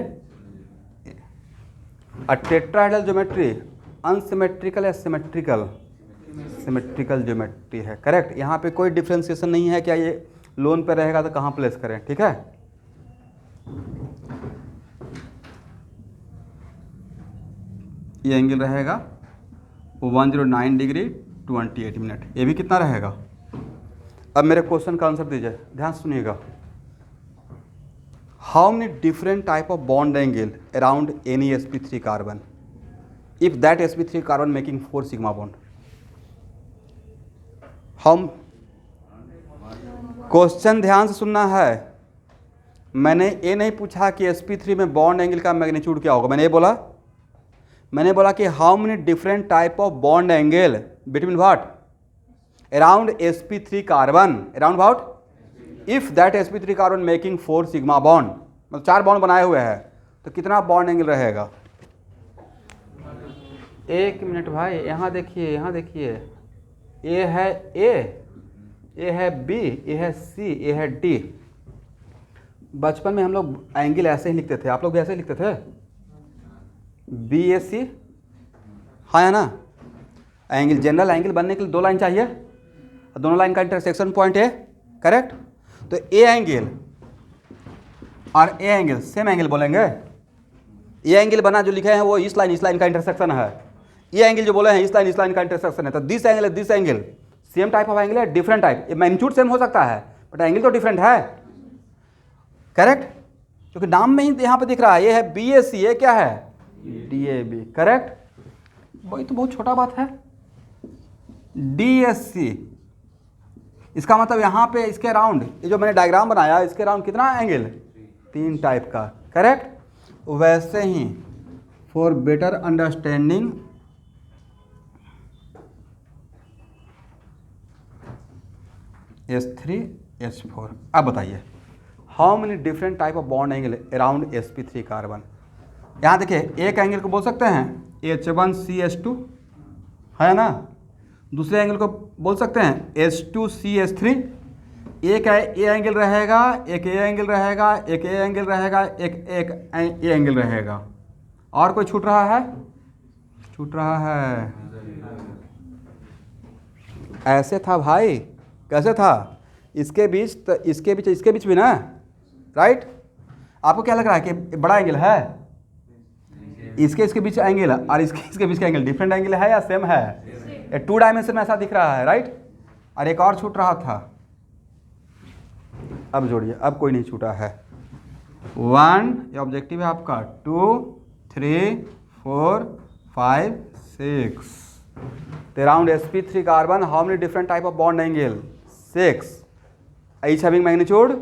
और टेट्राहेड्रल ज्योमेट्री अनसिमेट्रिकल या सिमेट्रिकल? सिमेट्रिकल ज्योमेट्री है, करेक्ट। यहाँ पे कोई डिफ्रेंसिएशन नहीं है, क्या ये लोन पे रहेगा तो कहाँ प्लेस करें, ठीक है? ये एंगल रहेगा 109 डिग्री 28 मिनट, ये भी कितना रहेगा? अब मेरे क्वेश्चन का आंसर दीजिए, ध्यान सुनिएगा। How many different type of bond angle around any sp3 carbon if that sp3 carbon making 4 sigma bond? हम क्वेश्चन ध्यान से सुनना है। मैंने ये नहीं पूछा कि sp3 में बॉन्ड एंगल का मैग्नीट्यूड क्या होगा, मैंने बोला कि how many different type of bond angle between what? Around sp3 carbon, around what? If that sp3 carbon making 4 sigma bond, मतलब 4 बॉन्ड बनाए हुए हैं, तो कितना बॉन्ड एंगल रहेगा? एक मिनट भाई, यहाँ देखिए, यहाँ देखिए, ए है ए है बी, ए है सी, ए है डी। बचपन में हम लोग एंगल ऐसे ही लिखते थे, आप लोग भी ऐसे ही लिखते थे, बी ए सी, हाँ है ना? एंगल, जनरल एंगल बनने के लिए 2 लाइन चाहिए, दोनों लाइन का इंटरसेक्शन पॉइंट है, करेक्ट? तो ए एंगल और ए एंगल सेम एंगल बोलेंगे। ए एंगल बना जो लिखे हैं वो इस लाइन का इंटरसेक्शन है, ये एंगल जो बोले हैं इस लाइन का इंटरसेक्शन है। तो this angle same type of angle है, डिफरेंट टाइप, मैग्नीट्यूड सेम हो सकता है बट एंगल तो डिफरेंट है, करेक्ट? क्योंकि नाम में ही यहाँ पे दिख रहा है, ये है बी ए सी, ये क्या है? D A B, correct? वही तो बहुत छोटा बात है, डी एस सी। इसका मतलब यहाँ पे इसके अराउंड, ये जो मैंने डायग्राम बनाया इसके अराउंड कितना एंगल? 3 टाइप का, करेक्ट? वैसे ही for better understanding S3 H4। अब बताइए how many different type of bond angle around sp3 carbon? यहाँ देखिए, एक एंगल को बोल सकते हैं H1CH2, है ना? दूसरे एंगल को बोल सकते हैं H2CH3। एक ए एंगल रहेगा, एक ए एंगल रहेगा, एक ए एंगल रहेगा, एक ए एंगल रहेगा। और कोई छूट रहा है? छूट रहा है, ऐसे था भाई, कैसे था? इसके बीच तो इसके बीच भी ना, राइट? आपको क्या लग रहा है कि बड़ा एंगल है? इसके बीच एंगल और इसके बीच का एंगल डिफरेंट एंगल है या सेम है? 2 डायमेंशन में ऐसा दिख रहा है, राइट? और एक और छूट रहा था, अब जोड़िए, अब कोई नहीं छूटा है। 1 ये ऑब्जेक्टिव है आपका, 2 3 4 5 6। Around sp3 carbon how many different type of bond angle? 6, each having magnitude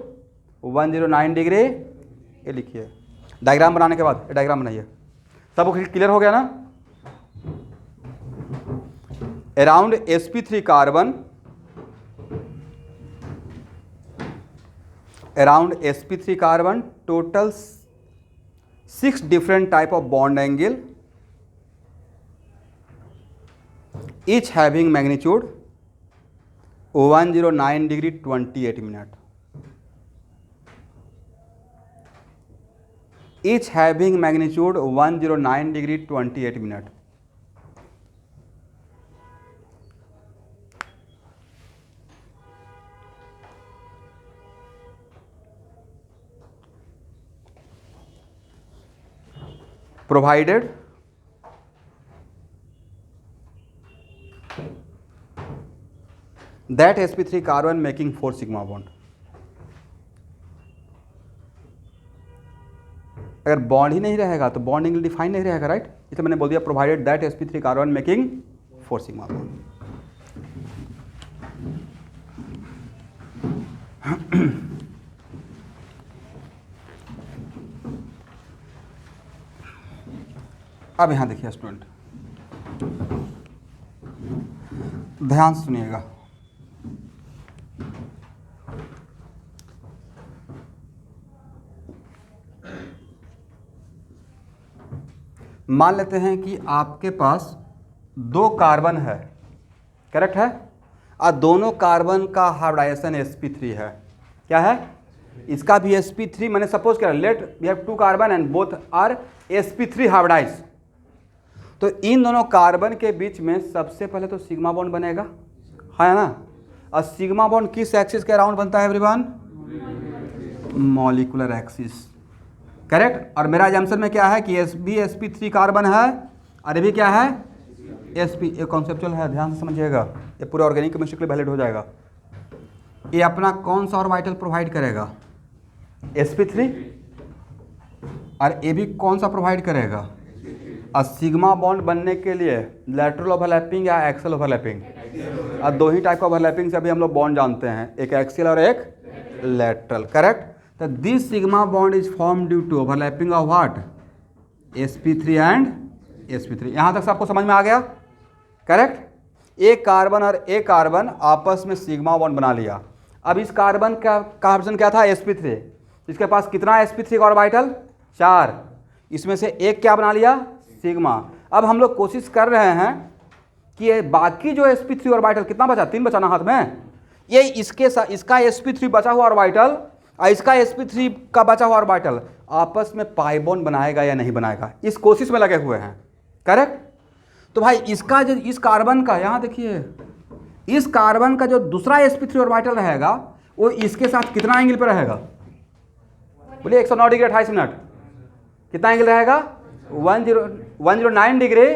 109 degree. ये लिखिए, डायग्राम बनाने के बाद डायग्राम बनाइए, सब क्लियर हो गया ना? Around sp3 carbon, around sp3 carbon total 6 different type of bond angle, each having magnitude 109 degree 28 minute. each having magnitude 109 degree 28 minute. Provided that sp3 carbon making 4 sigma bond. अगर bond ही नहीं रहेगा तो bond angle define नहीं रहेगा, right? इसलिए मैंने बोल दिया provided that sp3 carbon making 4 sigma bond. अब यहां देखिए स्टूडेंट, ध्यान से सुनिएगा. मान लेते हैं कि आपके पास 2 कार्बन है, करेक्ट है, और दोनों कार्बन का हाइब्रिडाइजेशन sp3 है. क्या है? इसका भी sp3, मैंने सपोज किया let we have 2 carbon and both are sp3 hybridise. तो इन दोनों कार्बन के बीच में सबसे पहले तो सिग्मा बॉन्ड बनेगा, है ना? और सिग्मा बॉन्ड किस एक्सिस के अराउंड बनता है एवरीवन? Molecular axis, correct. और मेरा जंक्शन में क्या है कि sp3 कार्बन है और ये भी क्या है? sp. ये कॉन्सेप्चुअल है, ध्यान से समझिएगा, ये पूरे ऑर्गेनिक केमिस्ट्री के लिए वैलिड हो जाएगा. ये अपना कौन सा ऑर्बिटल प्रोवाइड करेगा? sp3. और ये भी कौन सा प्रोवाइड करेगा? और सिग्मा बॉन्ड बनने के लिए लैटरल ओवरलैपिंग या एक्सल ओवरलैपिंग? और 2 ही टाइप का ओवरलैपिंग से अभी हम लोग बॉन्ड जानते हैं, एक एक्सियल और एक लैटरल, करेक्ट. तो this sigma bond is form due to overlapping of what? sp3 and sp3. यहाँ तक सबको समझ में आ गया, करेक्ट. एक कार्बन और एक कार्बन आपस में सिग्मा बॉन्ड बना लिया. अब इस कार्बन का ऑप्शन क्या था? sp3. इसके पास कितना sp3 का ऑर्बिटल? 4. इसमें से एक क्या बना लिया? सिग्मा. अब हम लोग कोशिश कर रहे हैं कि ये बाकी जो sp3 ऑर्बिटल, कितना बचा? 3 बचा ना हाथ में. ये इसके साथ इसका sp3 बचा हुआ ऑर्बिटल और इसका sp3 का बचा हुआ ऑर्बिटल आपस में पाई बॉन्ड बनाएगा या नहीं बनाएगा, इस कोशिश में लगे हुए हैं, करेक्ट. तो भाई इसका जो इस कार्बन का, यहाँ देखिए, इस कार्बन का जो दूसरा sp3 ऑर्बिटल रहेगा वो इसके साथ कितना एंगल पे रहेगा? बोलिए 109 डिग्री 28 मिनट. कितना एंगल रहेगा? 109 डिग्री.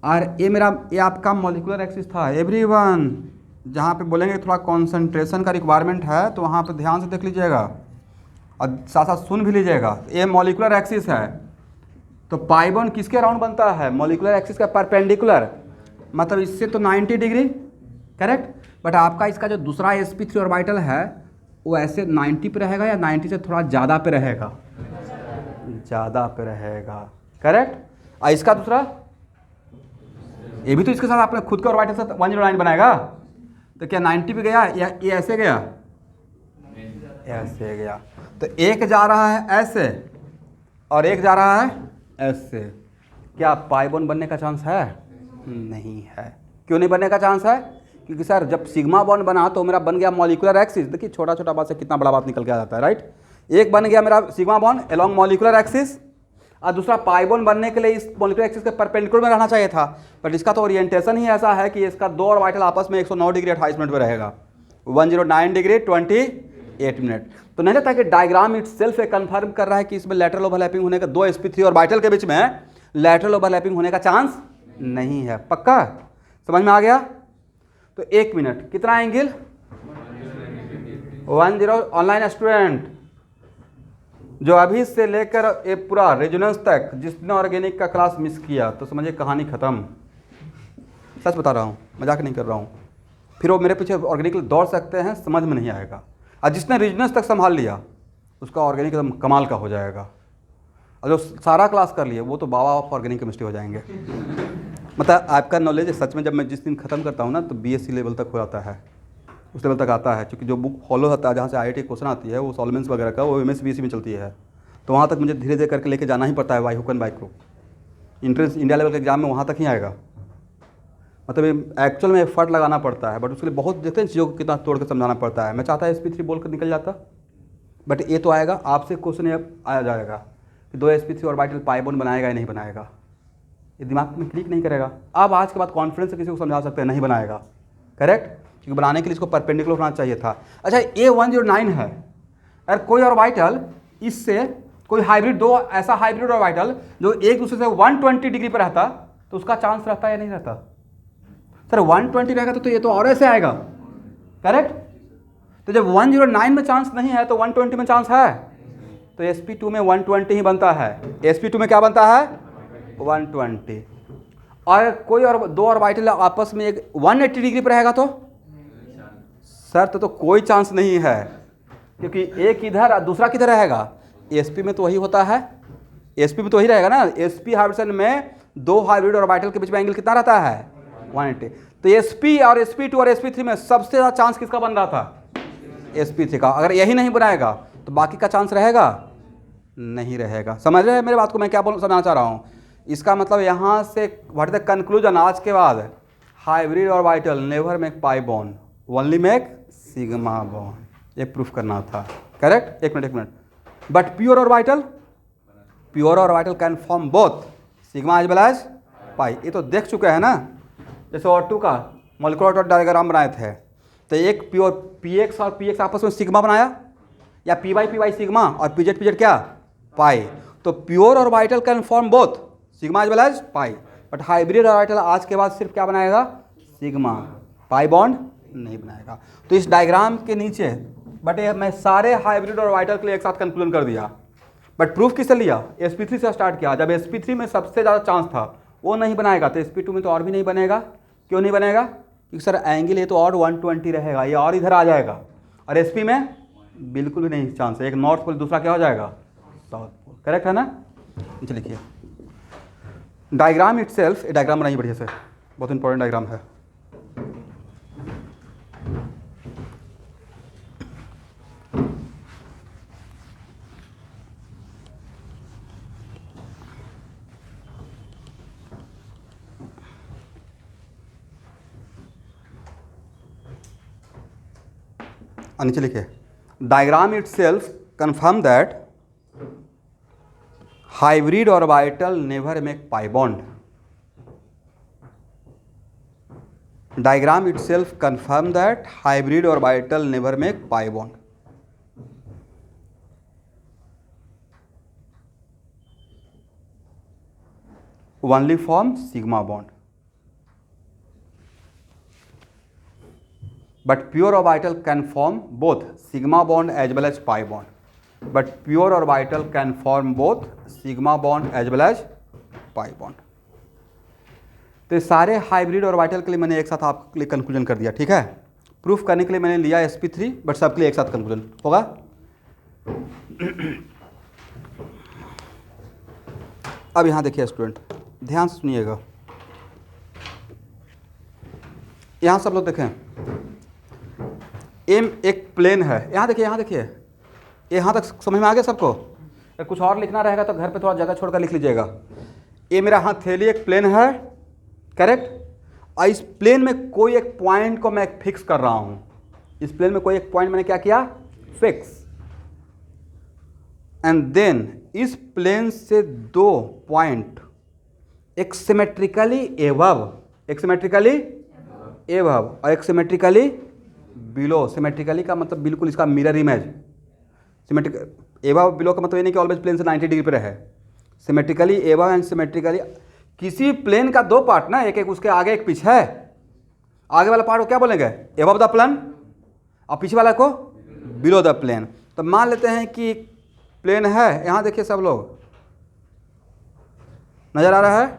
और ये आपका मॉलिक्यूलर एक्सिस था एवरीवन. जहाँ पे बोलेंगे थोड़ा कंसंट्रेशन का रिक्वायरमेंट है तो वहाँ पे ध्यान से देख लीजिएगा और साथ साथ सुन भी लीजिएगा. ये मॉलिक्यूलर एक्सिस है, तो पाई बॉन्ड किसके अराउंड बनता है? मॉलिक्यूलर एक्सिस का परपेंडिकुलर, मतलब इससे तो 90 डिग्री, करेक्ट. बट आपका इसका जो दूसरा sp3 ऑर्बिटल है वो ऐसे 90 पे रहेगा या 90 से थोड़ा ज़्यादा पे रहेगा? ज़्यादा पे रहेगा, करेक्ट. और इसका दूसरा, ये भी तो इसके साथ आपने खुद के ऑर्बिटल से 109 बनाएगा. तो क्या 90 पे गया या ये ऐसे गया? ऐसे गया. तो एक जा रहा है ऐसे और एक जा रहा है ऐसे. क्या पाई बॉन्ड बनने का चांस है? नहीं है. क्यों नहीं बनने का चांस है? क्योंकि सर जब सिग्मा बॉन्ड बना तो मेरा बन गया मॉलिक्यूलर एक्सिस. देखिए छोटा छोटा बात से कितना बड़ा बात निकल के आ जाता है, राइट. एक बन गया मेरा sigma bond along molecular axis और दूसरा पाई बॉन्ड बनने के लिए इस मॉलिक्यूलर एक्सिस के परपेंडिकुलर में रहना चाहिए था. बट इसका तो ओरिएंटेशन ही ऐसा है कि इसका 2 ऑर्बिटल आपस में 109 डिग्री 28 मिनट पे रहेगा, 109 डिग्री 28 मिनट. तो नहीं लगता कि डायग्राम इट सेल्फ कन्फर्म कर रहा है कि इसमें लैटरल ओवरलैपिंग होने का 2 sp3 ऑर्बिटल के बीच में लैटरल ओवरलैपिंग होने का चांस नहीं है. पक्का समझ में आ गया? तो 1 मिनट कितना एंगल? 10. ऑनलाइन स्टूडेंट जो अभी से लेकर ये पूरा रेजोनेंस तक जिसने ऑर्गेनिक का क्लास मिस किया तो समझिए कहानी ख़त्म. सच बता रहा हूँ, मजाक नहीं कर रहा हूँ. फिर वो मेरे पीछे ऑर्गेनिक दौड़ सकते हैं, समझ में नहीं आएगा. और जिसने रेजोनेंस तक संभाल लिया उसका ऑर्गेनिक एकदम कमाल का हो जाएगा. और जो सारा क्लास कर लिए वो तो बाबा ऑफ ऑर्गेनिक केमिस्ट्री हो जाएंगे. मतलब आपका नॉलेज सच में जब मैं जिस दिन ख़त्म करता हूँ ना तो BSc लेवल तक हो जाता है, उस लेवल तक आता है. क्योंकि जो बुक फॉलो होता है जहाँ से IIT क्वेश्चन आती है वो सॉल्वेंट्स वगैरह का वो MS BSc में चलती है. तो वहाँ तक मुझे धीरे धीरे करके लेके जाना ही पड़ता है by hook and by crook. Entrance India level के एग्जाम में वहाँ तक ही आएगा. मतलब एक्चुअल में एफर्ट लगाना पड़ता है. बट उसके लिए बहुत देखते हैं चीज़ों को कितना तोड़ कर समझाना पड़ता है. मैं चाहता है sp3 बोल कर निकल जाता, बट ये तो आएगा आपसे क्वेश्चन आ जाएगा कि 2sp3 ऑर्बिटल पाई बॉन्ड बनाएगा या नहीं बनाएगा, ये दिमाग में क्लिक नहीं करेगा। आप आज के बाद कॉन्फिडेंस से किसी को समझा सकते हैं नहीं बनाएगा, करेक्ट, क्योंकि बनाने के लिए इसको परपेंडिकुलर होना चाहिए था। अच्छा A109 है, अगर कोई ऑर्बिटल इससे कोई हाइब्रिड, दो ऐसा हाइब्रिड ऑर्बिटल जो एक दूसरे से 120 डिग्री पर रहता तो उसका चांस रहता या नहीं रहता? सर 120 रहेगा तो ये तो और ऐसे आएगा, करेक्ट। तो जब 109 में चांस नहीं है तो 120 में चांस है, तो sp2 में 120 ही बनता है। sp2 में क्या बनता है? 120। और कोई और दो ऑर्बिटल आपस में एक 180 डिग्री पर रहेगा तो सर तो कोई चांस नहीं है, क्योंकि एक इधर और दूसरा किधर रहेगा? sp में तो वही होता है, sp में तो वही रहेगा ना। sp हाइब्रिडेशन में दो हाइब्रिड ऑर्बिटल के बीच में एंगल कितना रहता है? 180। तो sp और sp2 और sp3 में सबसे ज़्यादा चांस किसका बन रहा था? sp3 का। अगर यही नहीं बनाएगा तो बाकी का चांस रहेगा? नहीं रहेगा। समझ रहे हैं मेरे बात को मैं क्या समझाना चाह रहा हूँ? इसका मतलब यहाँ से व्हाट इज द कंक्लूजन आज के बाद, hybrid orbital never make pi bond, only make sigma bond, ये प्रूफ करना था, करेक्ट। एक minute. But pure orbital can form both sigma as well as pi. ये तो देख चुके हैं ना, जैसे O2 का मोलिकुलर डायग्राम बनाए थे, तो एक प्योर px और px आपस में सिग्मा बनाया, या py सिग्मा और pz क्या? पाई। तो pure orbital can form both sigma as well as pi, but hybrid orbital आज के बाद सिर्फ क्या बनाएगा? सिग्मा, पाई बॉन्ड नहीं बनाएगा। तो इस डायग्राम के नीचे बट मैं सारे हाइब्रिड ऑर्बिटल के लिए एक साथ कंक्लूजन कर दिया, बट प्रूफ किससे लिया? sp3 से स्टार्ट किया। जब sp3 में सबसे ज़्यादा चांस था वो नहीं बनाएगा तो sp2 में तो और भी नहीं बनेगा। क्यों नहीं बनेगा? क्योंकि सर एंगल ये तो और 120 रहेगा, ये और इधर आ जाएगा, और sp में बिल्कुल भी नहीं चांस है। एक नॉर्थ पोल, दूसरा क्या हो जाएगा? साउथ पोल, करेक्ट है ना? नीचे लिखिए डायग्राम इटसेल्फ, ये डायग्राम बनाइए बढ़िया से, बहुत इंपॉर्टेंट डायग्राम है। नीचे लिखिए diagram itself confirm that hybrid orbital never make pi bond. Diagram itself confirm that hybrid orbital never make pi bond. Only form sigma bond. But pure orbital can form both sigma bond as well as pi bond. But pure orbital can form both sigma bond as well as pi bond. तो सारे hybrid orbital के लिए मैंने एक साथ आपके लिए conclusion कर दिया, ठीक है। प्रूफ करने के लिए मैंने लिया sp3, बट सबके लिए एक साथ कंक्लूजन होगा। अब यहाँ देखिए स्टूडेंट, ध्यान से सुनिएगा, यहाँ सब लोग देखें, एम एक प्लेन है। यहाँ देखिए, यहाँ तक समझ में आ गया सबको? अगर कुछ और लिखना रहेगा तो घर पे थोड़ा जगह छोड़कर लिख लीजिएगा। ये मेरा हथेली एक प्लेन है, करेक्ट। और इस प्लेन में कोई एक पॉइंट को मैं फिक्स कर रहा हूँ। इस प्लेन में कोई एक पॉइंट मैंने क्या किया? फिक्स। एंड देन इस प्लेन से दो पॉइंट एक सिमेट्रिकली एबव और एक सिमेट्रिकली बिलो। सिमेट्रिकली का मतलब बिल्कुल इसका mirror image. Symmetric above below का मतलब ये नहीं कि ऑलवेज प्लेन से 90 डिग्री पर है। सिमेट्रिकली एबव एंड सिमेट्रिकली, किसी प्लेन का दो पार्ट ना, एक उसके आगे एक पीछे है। आगे वाला पार्ट को क्या बोलेंगे? एबव द प्लेन, और पीछे वाला को बिलो द प्लेन। तो मान लेते हैं कि प्लेन है, यहाँ देखिए सब लोग, नजर आ रहा है?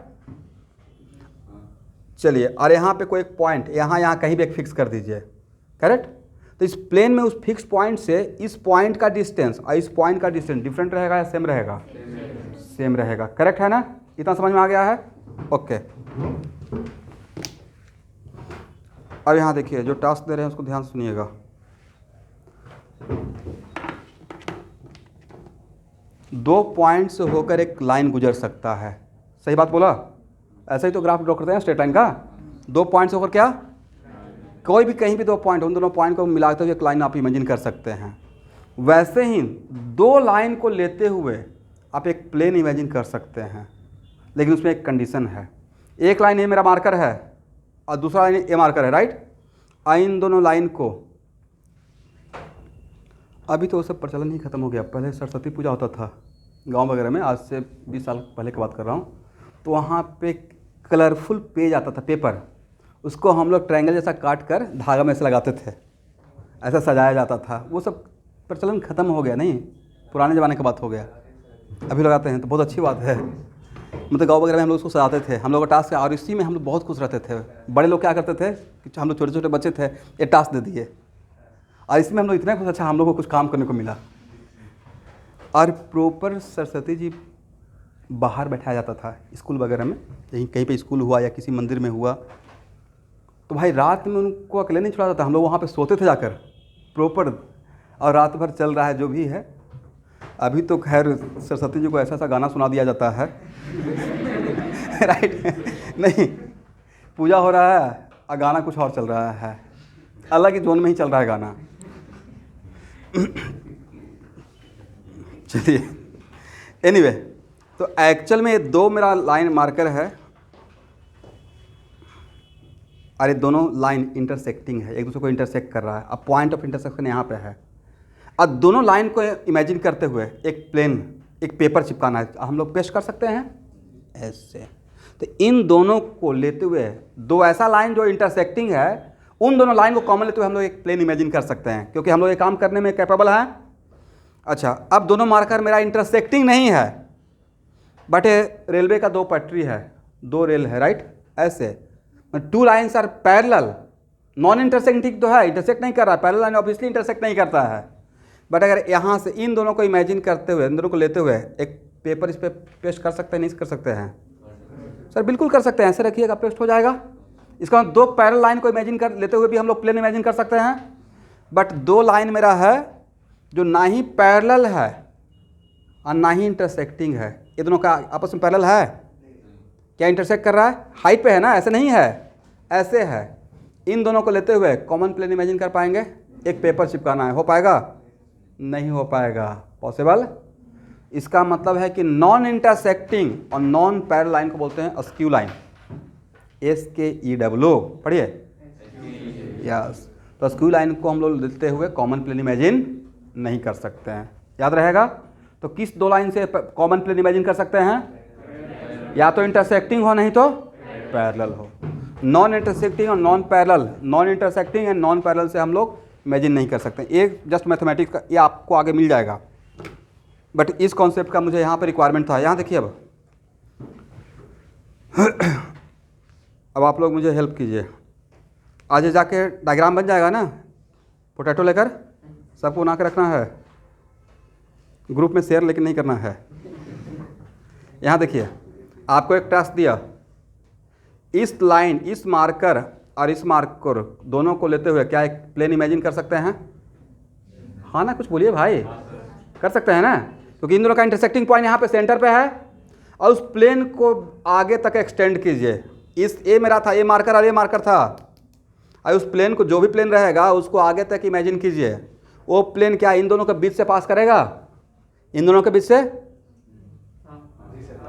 चलिए, और यहाँ पे कोई एक पॉइंट यहाँ कहीं भी एक फिक्स कर दीजिए, करेक्ट। तो इस प्लेन में उस फिक्स पॉइंट से इस पॉइंट का डिस्टेंस और इस पॉइंट का डिस्टेंस डिफरेंट रहेगा या सेम रहेगा? सेम रहेगा, करेक्ट है ना? इतना समझ में आ गया है? ओके। अब यहाँ देखिए, जो टास्क दे रहे हैं उसको ध्यान से सुनिएगा। दो पॉइंट से होकर एक लाइन गुजर सकता है, सही बात बोला? ऐसा ही तो ग्राफ ड्रॉ करते हैं स्ट्रेट लाइन का। दो पॉइंट से होकर क्या, कोई भी कहीं भी दो पॉइंट, उन दोनों पॉइंट को मिलाते हुए एक लाइन आप इमेजिन कर सकते हैं। वैसे ही दो लाइन को लेते हुए आप एक प्लेन इमेजिन कर सकते हैं, लेकिन उसमें एक कंडीशन है। एक लाइन ये मेरा मार्कर है और दूसरा लाइन ये मार्कर है, राइट। इन दोनों लाइन को, अभी तो वो सब प्रचलन ही खत्म हो गया। पहले सरस्वती पूजा होता था गांव वगैरह में, आज से 20 साल पहले की बात कर रहा हूँ। तो वहाँ पे कलरफुल पेज आता था, पेपर, उसको हम लोग ट्रायंगल जैसा काट कर धागा में से लगाते थे, ऐसा सजाया जाता था। वो सब प्रचलन खत्म हो गया, नहीं, पुराने ज़माने की बात हो गया। अभी लगाते हैं तो बहुत अच्छी बात है। मतलब गाँव वगैरह में हम लोग उसको सजाते थे, हम लोग का टास्क है, और इसी में हम लोग बहुत खुश रहते थे। बड़े लोग क्या करते थे कि हम लोग छोटे छोटे बच्चे थे, ये टास्क दे दिए, और इसमें हम लोग इतना कुछ अच्छा हम लोग को कुछ काम करने को मिला। और प्रॉपर सरस्वती जी बाहर बैठाया जाता था स्कूल वगैरह में, कहीं कहीं पे स्कूल हुआ या किसी मंदिर में हुआ, तो भाई रात में उनको अकेले नहीं छुड़ाता था, हम लोग वहाँ पे सोते थे जाकर प्रॉपर, और रात भर चल रहा है जो भी है। अभी तो खैर सरस्वती जी को ऐसा ऐसा गाना सुना दिया जाता है राइट, नहीं, पूजा हो रहा है और गाना कुछ और चल रहा है, अलग ही जोन में ही चल रहा है गाना। चलिए, एनीवे, तो एक्चुअल में ये दो मेरा लाइन मार्कर है और ये दोनों लाइन इंटरसेक्टिंग है, एक दूसरे को इंटरसेक्ट कर रहा है। अब पॉइंट ऑफ इंटरसेक्शन यहाँ पे है। अब दोनों लाइन को इमेजिन करते हुए एक प्लेन, एक पेपर चिपकाना है, हम लोग पेस्ट कर सकते हैं ऐसे। तो इन दोनों को लेते हुए दो ऐसा लाइन जो इंटरसेक्टिंग है, उन दोनों लाइन को कॉमन लेते हुए हम लोग एक प्लेन इमेजिन कर सकते हैं, क्योंकि हम लोग ये काम करने में कैपेबल हैं। अच्छा, अब दोनों मार्कर मेरा इंटरसेक्टिंग नहीं है, बट रेलवे का दो पटरी है, दो रेल है, राइट, ऐसे two lines are parallel, non intersecting तो है, इंटरसेक्ट नहीं कर रहा है, पैरेलल लाइन ऑब्वियसली इंटरसेक्ट नहीं करता है। बट अगर यहाँ से इन दोनों को इमेजिन करते हुए, इन दोनों को लेते हुए एक पेपर इस पर पेस्ट कर सकते हैं, नहीं कर सकते हैं सर? बिल्कुल कर सकते हैं, ऐसे रखिएगा, पेस्ट हो जाएगा। इसका दो पैरेलल लाइन को इमेजिन कर लेते हुए भी हम लोग प्लेन इमेजिन कर सकते हैं। बट दो लाइन मेरा है जो ना ही पैरेलल है और ना ही इंटरसेक्टिंग है, ये दोनों का आपस में पैरेलल है क्या? इंटरसेक्ट कर रहा है, हाइट पे है ना, ऐसे नहीं है, ऐसे है। इन दोनों को लेते हुए कॉमन प्लेन इमेजिन कर पाएंगे, एक पेपर चिपकाना है, हो पाएगा? नहीं हो पाएगा, पॉसिबल। इसका मतलब है कि नॉन इंटरसेक्टिंग और नॉन पैरेलल लाइन को बोलते हैं अस्क्यू लाइन, SKEW, पढ़िए, यस। तो अस्क्यू लाइन को हम लोग लेते हुए कॉमन प्लेन इमेजिन नहीं कर सकते हैं, याद रहेगा। तो किस दो लाइन से कॉमन प्लेन इमेजिन कर सकते हैं? या तो इंटरसेक्टिंग हो, नहीं तो पैरेलल हो। नॉन इंटरसेक्टिंग और non parallel, non intersecting and non parallel से हम लोग इमेजिन नहीं कर सकते। एक जस्ट मैथमेटिक्स का, ये आपको आगे मिल जाएगा, बट इस कॉन्सेप्ट का मुझे यहाँ पर रिक्वायरमेंट था। यहाँ देखिए, अब आप लोग मुझे हेल्प कीजिए, आज जाके डायग्राम बन जाएगा ना, पोटैटो लेकर सबको बना के रखना है, ग्रुप में शेयर लेकिन नहीं करना है। यहाँ देखिए, आपको एक टास्क दिया, इस लाइन, इस मार्कर और इस मार्कर दोनों को लेते हुए क्या एक प्लेन इमेजिन कर सकते हैं? हाँ ना, कुछ बोलिए भाई, कर सकते हैं ना, क्योंकि इन दोनों का इंटरसेक्टिंग पॉइंट यहाँ पे सेंटर पे है, और उस प्लेन को आगे तक एक्सटेंड कीजिए। इस ए मेरा था, ये मार्कर और ये मार्कर था, और उस प्लेन को, जो भी प्लेन रहेगा उसको आगे तक इमेजिन कीजिए। वो प्लेन क्या इन दोनों के बीच से पास करेगा? इन दोनों के बीच से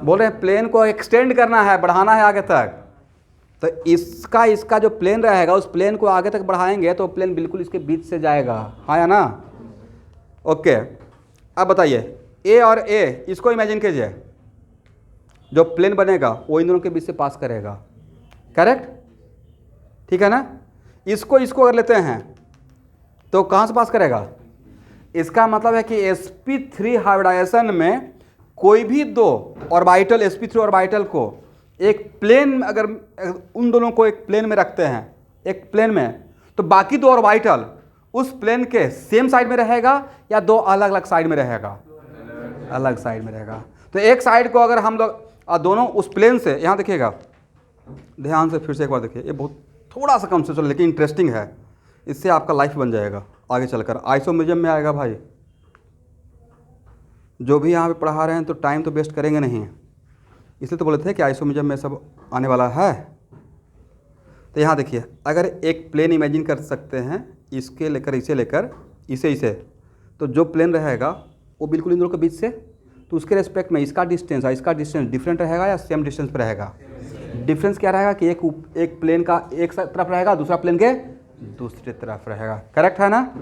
बोल रहे हैं, प्लेन को एक्सटेंड करना है, बढ़ाना है आगे तक। तो इसका जो प्लेन रहेगा, उस प्लेन को आगे तक बढ़ाएंगे तो प्लेन बिल्कुल इसके बीच से जाएगा, हाँ या ना? ओके, अब बताइए, ए और ए, इसको इमेजिन कीजिए, जो प्लेन बनेगा वो इन दोनों के बीच से पास करेगा, करेक्ट, ठीक है ना? इसको अगर लेते हैं तो कहाँ से पास करेगा? इसका मतलब है कि sp3 हाइब्रिडाइजेशन में कोई भी दो ऑर्बिटल, sp3 ऑर्बिटल को एक प्लेन, अगर उन दोनों को एक प्लेन में रखते हैं, एक प्लेन में, तो बाकी दो ऑर्बिटल उस प्लेन के सेम साइड में रहेगा या दो अलग अलग साइड में रहेगा? अलग साइड में रहेगा। तो एक साइड को अगर हम लोग दोनों उस प्लेन से, यहाँ देखिएगा ध्यान से, फिर से एक बार देखिए, ये बहुत थोड़ा सा कंसेप्चुअल लेकिन इंटरेस्टिंग है, इससे आपका लाइफ बन जाएगा आगे चलकर, आइसोमेरिज्म में आएगा भाई। जो भी यहाँ पे पढ़ा रहे हैं तो टाइम तो वेस्ट करेंगे नहीं, इसलिए तो बोले थे कि आइसोमेरिज्म में सब आने वाला है। तो यहाँ देखिए, अगर एक प्लेन इमेजिन कर सकते हैं, इसके लेकर इसे लेकर इसे, तो जो प्लेन रहेगा वो बिल्कुल इन दोनों के बीच से, तो उसके रेस्पेक्ट में इसका डिस्टेंस और इसका डिस्टेंस डिफरेंट रहेगा या सेम डिस्टेंस पर रहेगा? डिफरेंस क्या रहेगा कि एक प्लेन का एक तरफ रहेगा, दूसरा प्लेन के दूसरी तरफ रहेगा। करेक्ट है ना?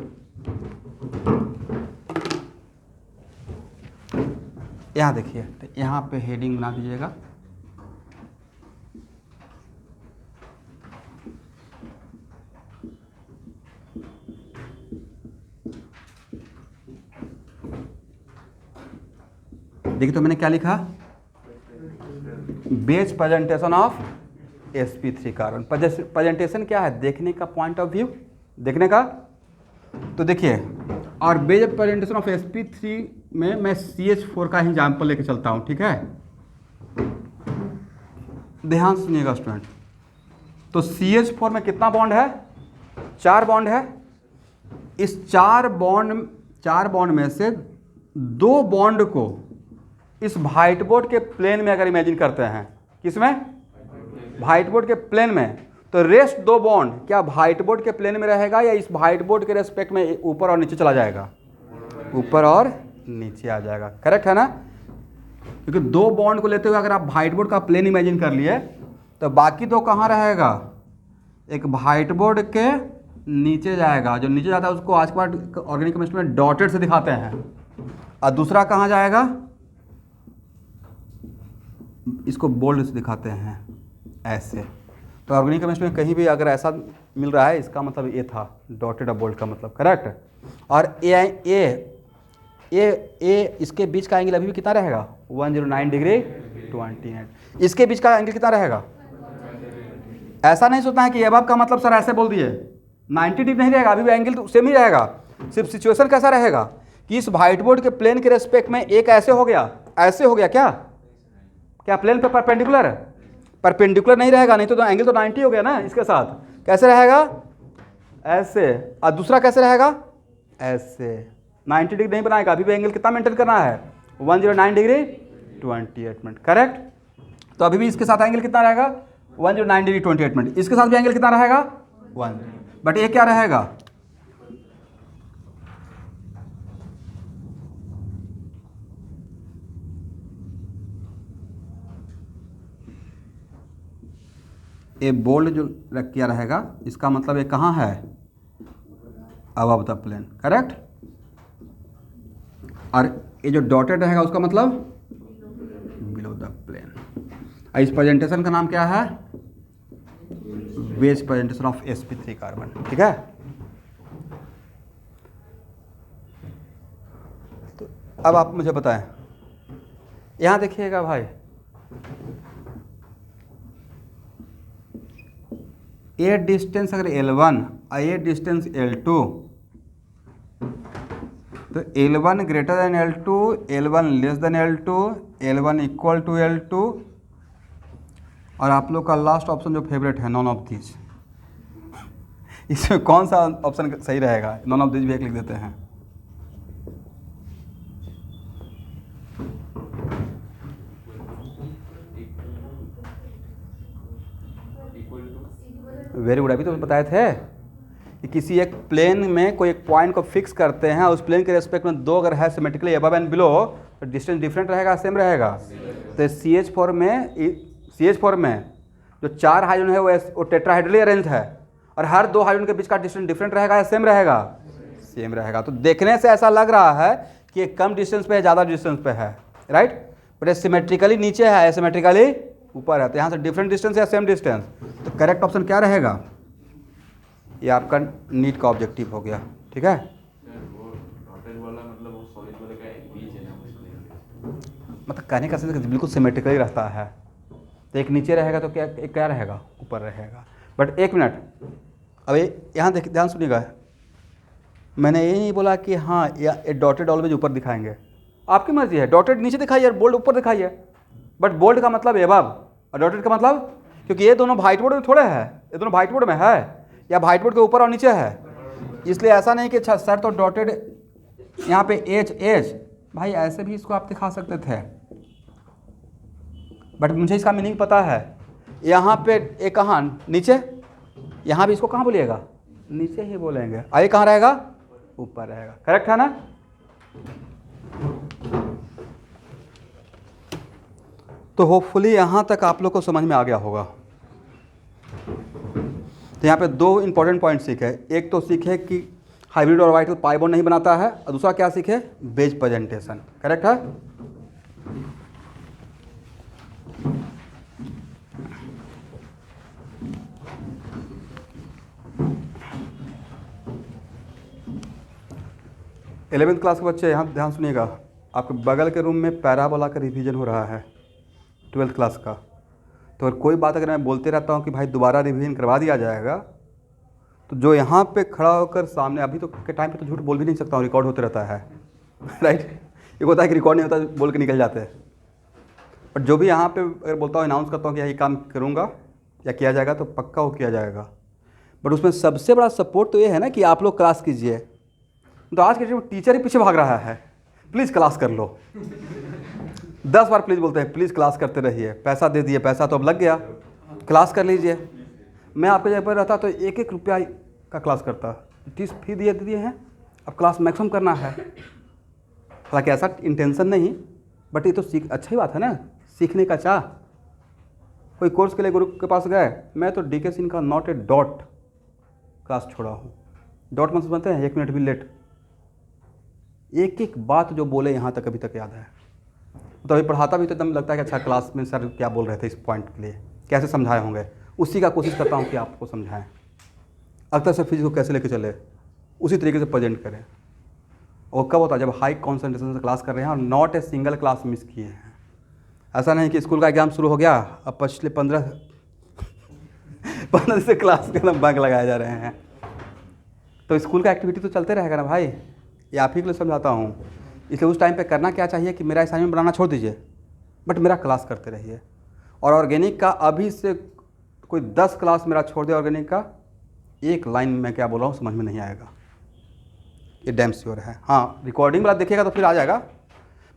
यहाँ देखिए, तो यहाँ पे हेडिंग बना दीजिएगा। देखिए तो मैंने क्या लिखा, base presentation of sp3 carbon. Presentation क्या है? देखने का पॉइंट ऑफ व्यू, देखने का। तो देखिए, और बेस प्रेजेंटेशन ऑफ sp3 में मैं CH4 का ही एग्जाम्पल लेके चलता हूँ, ठीक है? ध्यान सुनिएगा स्टूडेंट। तो CH4 में कितना बॉन्ड है? 4 बॉन्ड है। इस 4 बॉन्ड में से 2 बॉन्ड को इस व्हाइट बोर्ड के प्लेन में अगर इमेजिन करते हैं, किसमें? व्हाइट बोर्ड के प्लेन में, तो रेस्ट 2 बॉन्ड क्या व्हाइट बोर्ड के प्लेन में रहेगा या इस व्हाइट बोर्ड के रेस्पेक्ट में ऊपर और नीचे चला जाएगा? ऊपर और नीचे आ जाएगा। करेक्ट है ना? क्योंकि 2 बॉन्ड को लेते हुए अगर आप व्हाइट बोर्ड का प्लेन इमेजिन कर लिए तो बाकी 2 कहाँ रहेगा? एक व्हाइट बोर्ड के नीचे जाएगा, जो नीचे जाता है उसको आज के बाद ऑर्गेनिक केमिस्ट्री में डॉटेड से दिखाते हैं, और दूसरा कहाँ जाएगा? इसको बोल्ड से दिखाते हैं ऐसे। तो ऑर्गेनिक केमिस्ट्री में कहीं भी अगर ऐसा मिल रहा है, इसका मतलब ये था डॉटेड और बोल्ड का मतलब। करेक्ट। और ए इसके बीच का एंगल अभी भी कितना रहेगा? 109 डिग्री 28। इसके बीच का एंगल कितना रहेगा? ऐसा नहीं सोचना है कि अबव का मतलब सर ऐसे बोल दिए 90 डिग्री नहीं रहेगा, अभी भी एंगल तो सेम ही रहेगा। सिर्फ सिचुएशन कैसा रहेगा कि इस व्हाइट बोर्ड के प्लेन के रेस्पेक्ट में एक ऐसे हो गया, ऐसे हो गया। क्या प्लेन पे परपेंडिकुलर है? परपेंडिकुलर नहीं रहेगा, नहीं तो एंगल तो 90 हो गया ना। इसके साथ कैसे रहेगा? ऐसे। और दूसरा कैसे रहेगा? ऐसे। 90 डिग्री नहीं बनाएगा, अभी भी एंगल कितना मेंटेन करना है? 109 डिग्री 28 मिनट। करेक्ट। तो अभी भी इसके साथ एंगल कितना रहेगा? 109 डिग्री 28 मिनट। इसके साथ भी एंगल कितना रहेगा? 1। बट ये क्या रहेगा? ये बोल्ड जो किया रहेगा, इसका मतलब ये कहाँ है? Above the plane. करेक्ट। और ये जो डॉटेड रहेगा उसका मतलब बिलो द प्लेन। इस प्रेजेंटेशन का नाम क्या है? Base presentation of sp3 carbon. ठीक है। तो अब आप मुझे बताएं, यहाँ देखिएगा भाई, ये डिस्टेंस अगर L1 और ये डिस्टेंस L2, तो L1 greater than L2, L1 less than L2, L1 equal to L2, और आप लोग का लास्ट ऑप्शन जो फेवरेट है, नॉन ऑफ दिस। इसमें कौन सा ऑप्शन सही रहेगा? नॉन ऑफ दिस भी एक लिख देते हैं। Very good. अभी तो बताए थे कि किसी एक प्लेन में कोई एक पॉइंट को फिक्स करते हैं, उस प्लेन के रेस्पेक्ट में 2 अगर है सिमेट्रिकली अबव एंड बिलो, तो डिस्टेंस डिफरेंट रहेगा, सेम रहेगा। तो CH4 में जो 4 हाइड्रोजन है वो टेट्राहाइड्रली अरेंज है, और हर 2 हाइड्रोजन के बीच का डिस्टेंस डिफरेंट रहेगा या सेम रहेगा? सेम रहेगा। तो देखने से ऐसा लग रहा है कि एक कम डिस्टेंस पे है, ज़्यादा डिस्टेंस पे है, राइट। बट सिमेट्रिकली नीचे है, सिमेट्रिकली ऊपर है, तो यहाँ से डिफरेंट डिस्टेंस या सेम डिस्टेंस। तो करेक्ट ऑप्शन क्या रहेगा? ये आपका नीट का ऑब्जेक्टिव हो गया। ठीक है। मतलब कहने का सेंस बिल्कुल सिमेट्रिकली रहता है, तो एक नीचे रहेगा तो क्या रहेगा? ऊपर रहेगा। बट एक मिनट, अब यहाँ देखिए, ध्यान सुनिएगा, मैंने ये नहीं बोला कि हाँ ये डॉटेड ऑलवेज ऊपर दिखाएंगे, आपकी मर्जी है। डॉटेड नीचे दिखाइए, बोल्ड ऊपर दिखाइए, बट बोल्ड का मतलब एबव और डॉटेड का मतलब, क्योंकि ये दोनों व्हाइट बोर्ड में थोड़े है, ये दोनों व्हाइट बोर्ड में है या व्हाइट बोर्ड के ऊपर और नीचे है, इसलिए ऐसा नहीं कि अच्छा सर तो डॉटेड यहाँ पे एच भाई, ऐसे भी इसको आप दिखा सकते थे, बट मुझे इसका मीनिंग पता है। यहाँ पे एक कहाँ नीचे, यहाँ भी इसको कहाँ बोलिएगा? नीचे ही बोलेंगे। और ये कहाँ रहेगा? ऊपर रहेगा। करेक्ट है ना? तो होपफुली यहाँ तक आप लोग को समझ में आ गया होगा। तो यहाँ पे दो इंपॉर्टेंट पॉइंट सीखे। एक तो सीखे कि हाइब्रिड ऑर्बिटल पाई बॉन्ड नहीं बनाता है, और दूसरा क्या सीखे, बेज प्रेजेंटेशन। करेक्ट है। इलेवेंथ क्लास के बच्चे यहाँ ध्यान सुनिएगा, आपके बगल के रूम में पैराबोला का रिवीजन हो रहा है 12th क्लास का। तो अगर कोई बात अगर मैं बोलते रहता हूँ कि भाई दोबारा रिवीजन करवा दिया जाएगा, तो जो यहाँ पे खड़ा होकर सामने, अभी तो के टाइम पे तो झूठ बोल भी नहीं सकता हूँ, रिकॉर्ड होते रहता है राइट। एक होता है कि रिकॉर्ड नहीं होता, बोल के निकल जाते हैं। बट जो भी यहाँ पे अगर बोलता हूँ, अनाउंस करता हूँ कि यही काम करूँगा या किया जाएगा, तो पक्का वो किया जाएगा। बट उसमें सबसे बड़ा सपोर्ट तो ये है ना कि आप लोग क्लास कीजिए। तो आज के डेट में टीचर ही पीछे भाग रहा है, प्लीज़ क्लास कर लो 10 बार प्लीज़ बोलते हैं, प्लीज़ क्लास करते रहिए, पैसा दे दिए, पैसा तो अब लग गया, क्लास कर लीजिए। मैं आपके जगह पर रहता तो 1-1 रुपया का क्लास करता। फीस फी दिए हैं, अब क्लास मैक्सिमम करना है। हालांकि ऐसा इंटेंशन नहीं, बट ये तो अच्छा ही बात है ना, सीखने का चाह। कोई कोर्स के लिए गुरु के पास गए, मैं तो DK सिंह का नॉट ए डॉट क्लास छोड़ा हूँ। डॉट मतलब समझते हैं, 1 मिनट भी लेट। एक एक बात जो बोले यहाँ तक अभी तक याद है। तो अभी पढ़ाता भी तो एकदम लगता है कि अच्छा क्लास में सर क्या बोल रहे थे, इस पॉइंट के लिए कैसे समझाए होंगे, उसी का कोशिश करता हूँ कि आपको समझाएं। अक्सर से फिजिक्स को कैसे लेके चले, उसी तरीके से प्रेजेंट करें। और कब होता है, जब हाई कॉन्सेंट्रेशन से क्लास कर रहे हैं और not a single class miss किए हैं। ऐसा नहीं कि स्कूल का एग्जाम शुरू हो गया, अब पिछले 15 दिन से क्लास के एकदम बंक लगाए जा रहे हैं। तो स्कूल का एक्टिविटी तो चलते रहेगा ना भाई, ये आप ही के लिए समझाता हूँ। इसलिए उस टाइम पे करना क्या चाहिए कि मेरा असाइनमेंट बनाना छोड़ दीजिए, बट मेरा क्लास करते रहिए। और ऑर्गेनिक का अभी से कोई 10 क्लास मेरा छोड़ दे ऑर्गेनिक का, एक लाइन में क्या बोल रहा हूँ समझ में नहीं आएगा, ये डैम श्योर है। हाँ, रिकॉर्डिंग वाला देखिएगा तो फिर आ जाएगा,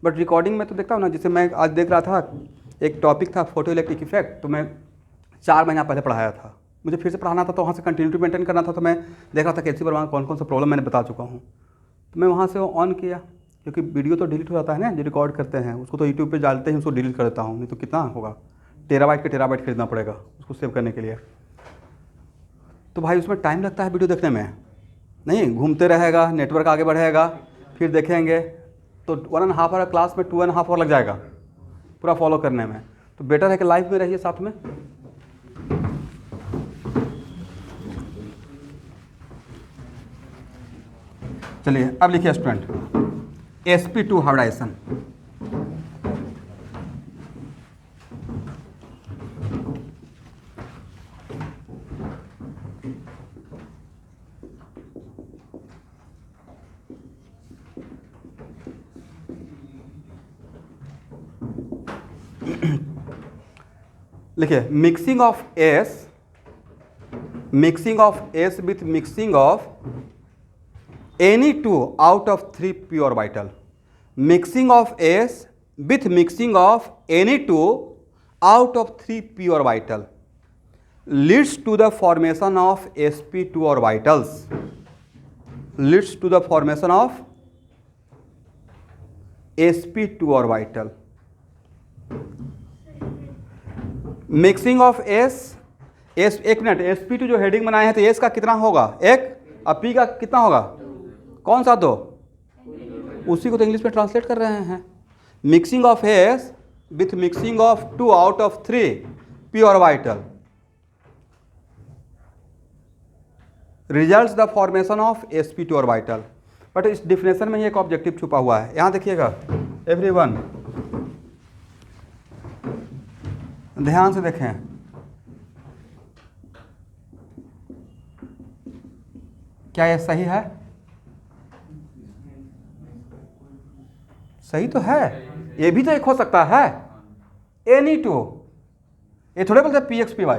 बट रिकॉर्डिंग में तो देखता हूँ ना, जैसे मैं आज देख रहा था, एक टॉपिक था फोटो इलेक्ट्रिक इफेक्ट, तो मैं 4 महीना पहले पढ़ाया था, मुझे फिर से पढ़ाना था, तो वहाँ से कंटिन्यूटी मेंटेन करना था। तो मैं देख रहा था कैसे वर्मा कौन कौन सा प्रॉब्लम मैंने बता चुका हूँ, तो मैं वहाँ से ऑन किया, क्योंकि वीडियो तो डिलीट हो जाता है ना, जो रिकॉर्ड करते हैं उसको तो यूट्यूब पे डालते हैं, उसको डिलीट कर देता हूँ, नहीं तो कितना होगा, टेराबाइट के टेराबाइट खरीदना पड़ेगा उसको सेव करने के लिए। तो भाई उसमें टाइम लगता है वीडियो देखने में, नहीं घूमते रहेगा, नेटवर्क आगे बढ़ेगा, फिर देखेंगे तो 1.5 आवर क्लास में 2.5 आवर लग जाएगा पूरा फॉलो करने में। तो बेटर है कि लाइव में रहिए साथ में। चलिए अब लिखिए स्टूडेंट, sp2 हाइब्रिडाइजेशन। लिखिए mixing of S with mixing of any 2 out of 3 p orbital. Mixing of S with mixing of any 2 out of 3 p orbital leads to the formation of sp2 orbitals. Leads to the formation of sp2 orbital. Mixing of S, एक minute, sp2 जो heading बनाए हैं तो S का कितना होगा 1, और P का कितना होगा, कौन सा 2, उसी को तो इंग्लिश में ट्रांसलेट कर रहे हैं। Mixing of S with mixing of 2 out of 3 p orbital results the formation of sp2 orbital. But इस डिफिनेशन में ही एक ऑब्जेक्टिव छुपा हुआ है, यहाँ देखिएगा एवरीवन, ध्यान से देखें। क्या यह सही है? सही तो है, ये भी तो एक हो सकता है एनी 2, ये थोड़े बोलते PX/PY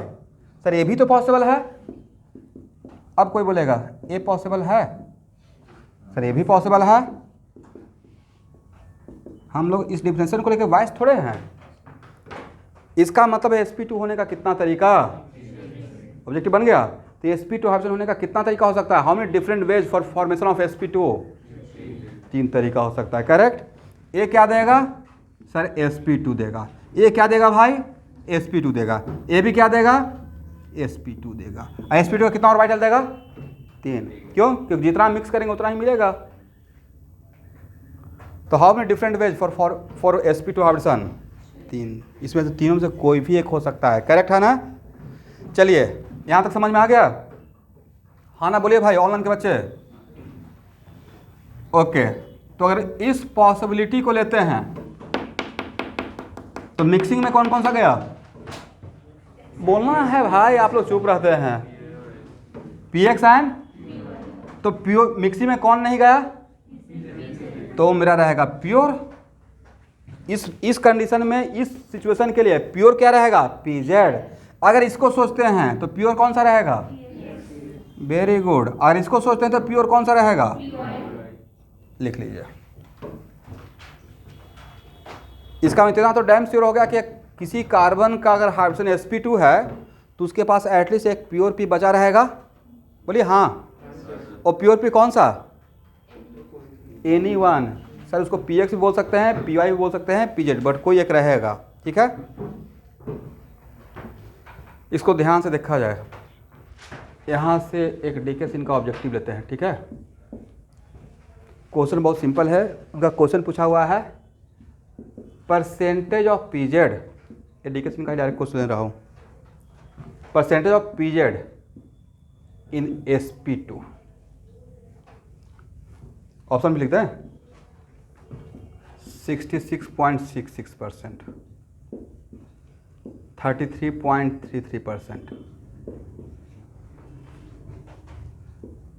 सर, ये भी तो पॉसिबल है। अब कोई बोलेगा ये पॉसिबल है सर, ये भी पॉसिबल है। हम लोग इस डिफरेंशिएशन को लेकर वाइस थोड़े हैं। इसका मतलब sp2 होने का कितना तरीका, ऑब्जेक्टिव बन गया। तो sp2 हाइब्रिडेशन होने का कितना तरीका हो सकता है, how many different ways for formation of sp2, तीन तरीका हो सकता है, करेक्ट। ए क्या देगा सर, sp2 देगा। ए क्या देगा भाई, sp2 देगा। ए भी क्या देगा, sp2 देगा। sp2 का कितना ऑर्बिटल देगा, 3। क्यों, क्योंकि जितना मिक्स करेंगे उतना ही मिलेगा। तो how many different ways for sp2 hybridisation, 3। इसमें से तीनों से कोई भी एक हो सकता है, करेक्ट है ना। चलिए यहाँ तक समझ में आ गया, हाँ ना बोलिए भाई ऑनलाइन के बच्चे। ओके, तो अगर इस पॉसिबिलिटी को लेते हैं तो मिक्सिंग में कौन कौन सा गया, बोलना है भाई, आप लोग चुप रहते हैं। px एंड, तो प्योर मिक्सिंग में कौन नहीं गया, तो मेरा रहेगा प्योर। इस कंडीशन में, इस सिचुएशन के लिए प्योर क्या रहेगा, pz। अगर इसको सोचते हैं तो प्योर कौन सा रहेगा, वेरी गुड। और इसको सोचते हैं तो प्योर कौन सा रहेगा, लिख लीजिए। इसका इतना तो डैम श्योर हो गया कि किसी कार्बन का अगर हाइड्रोजन sp2 है तो उसके पास एटलीस्ट एक प्योर p बचा रहेगा, बोलिए हाँ। और प्योर p कौन सा, any1। सर उसको px भी बोल सकते हैं, py भी बोल सकते हैं, pz, बट कोई एक रहेगा, ठीक है। इसको ध्यान से देखा जाए, यहाँ से एक डीके का ऑब्जेक्टिव लेते हैं, ठीक है। क्वेश्चन बहुत सिंपल है, उनका क्वेश्चन पूछा हुआ है परसेंटेज ऑफ pz, ये डीके का डायरेक्ट क्वेश्चन ले रहा हूँ। Percentage of pz in sp2, option भी लिखते हैं 66.66%, 33.33%,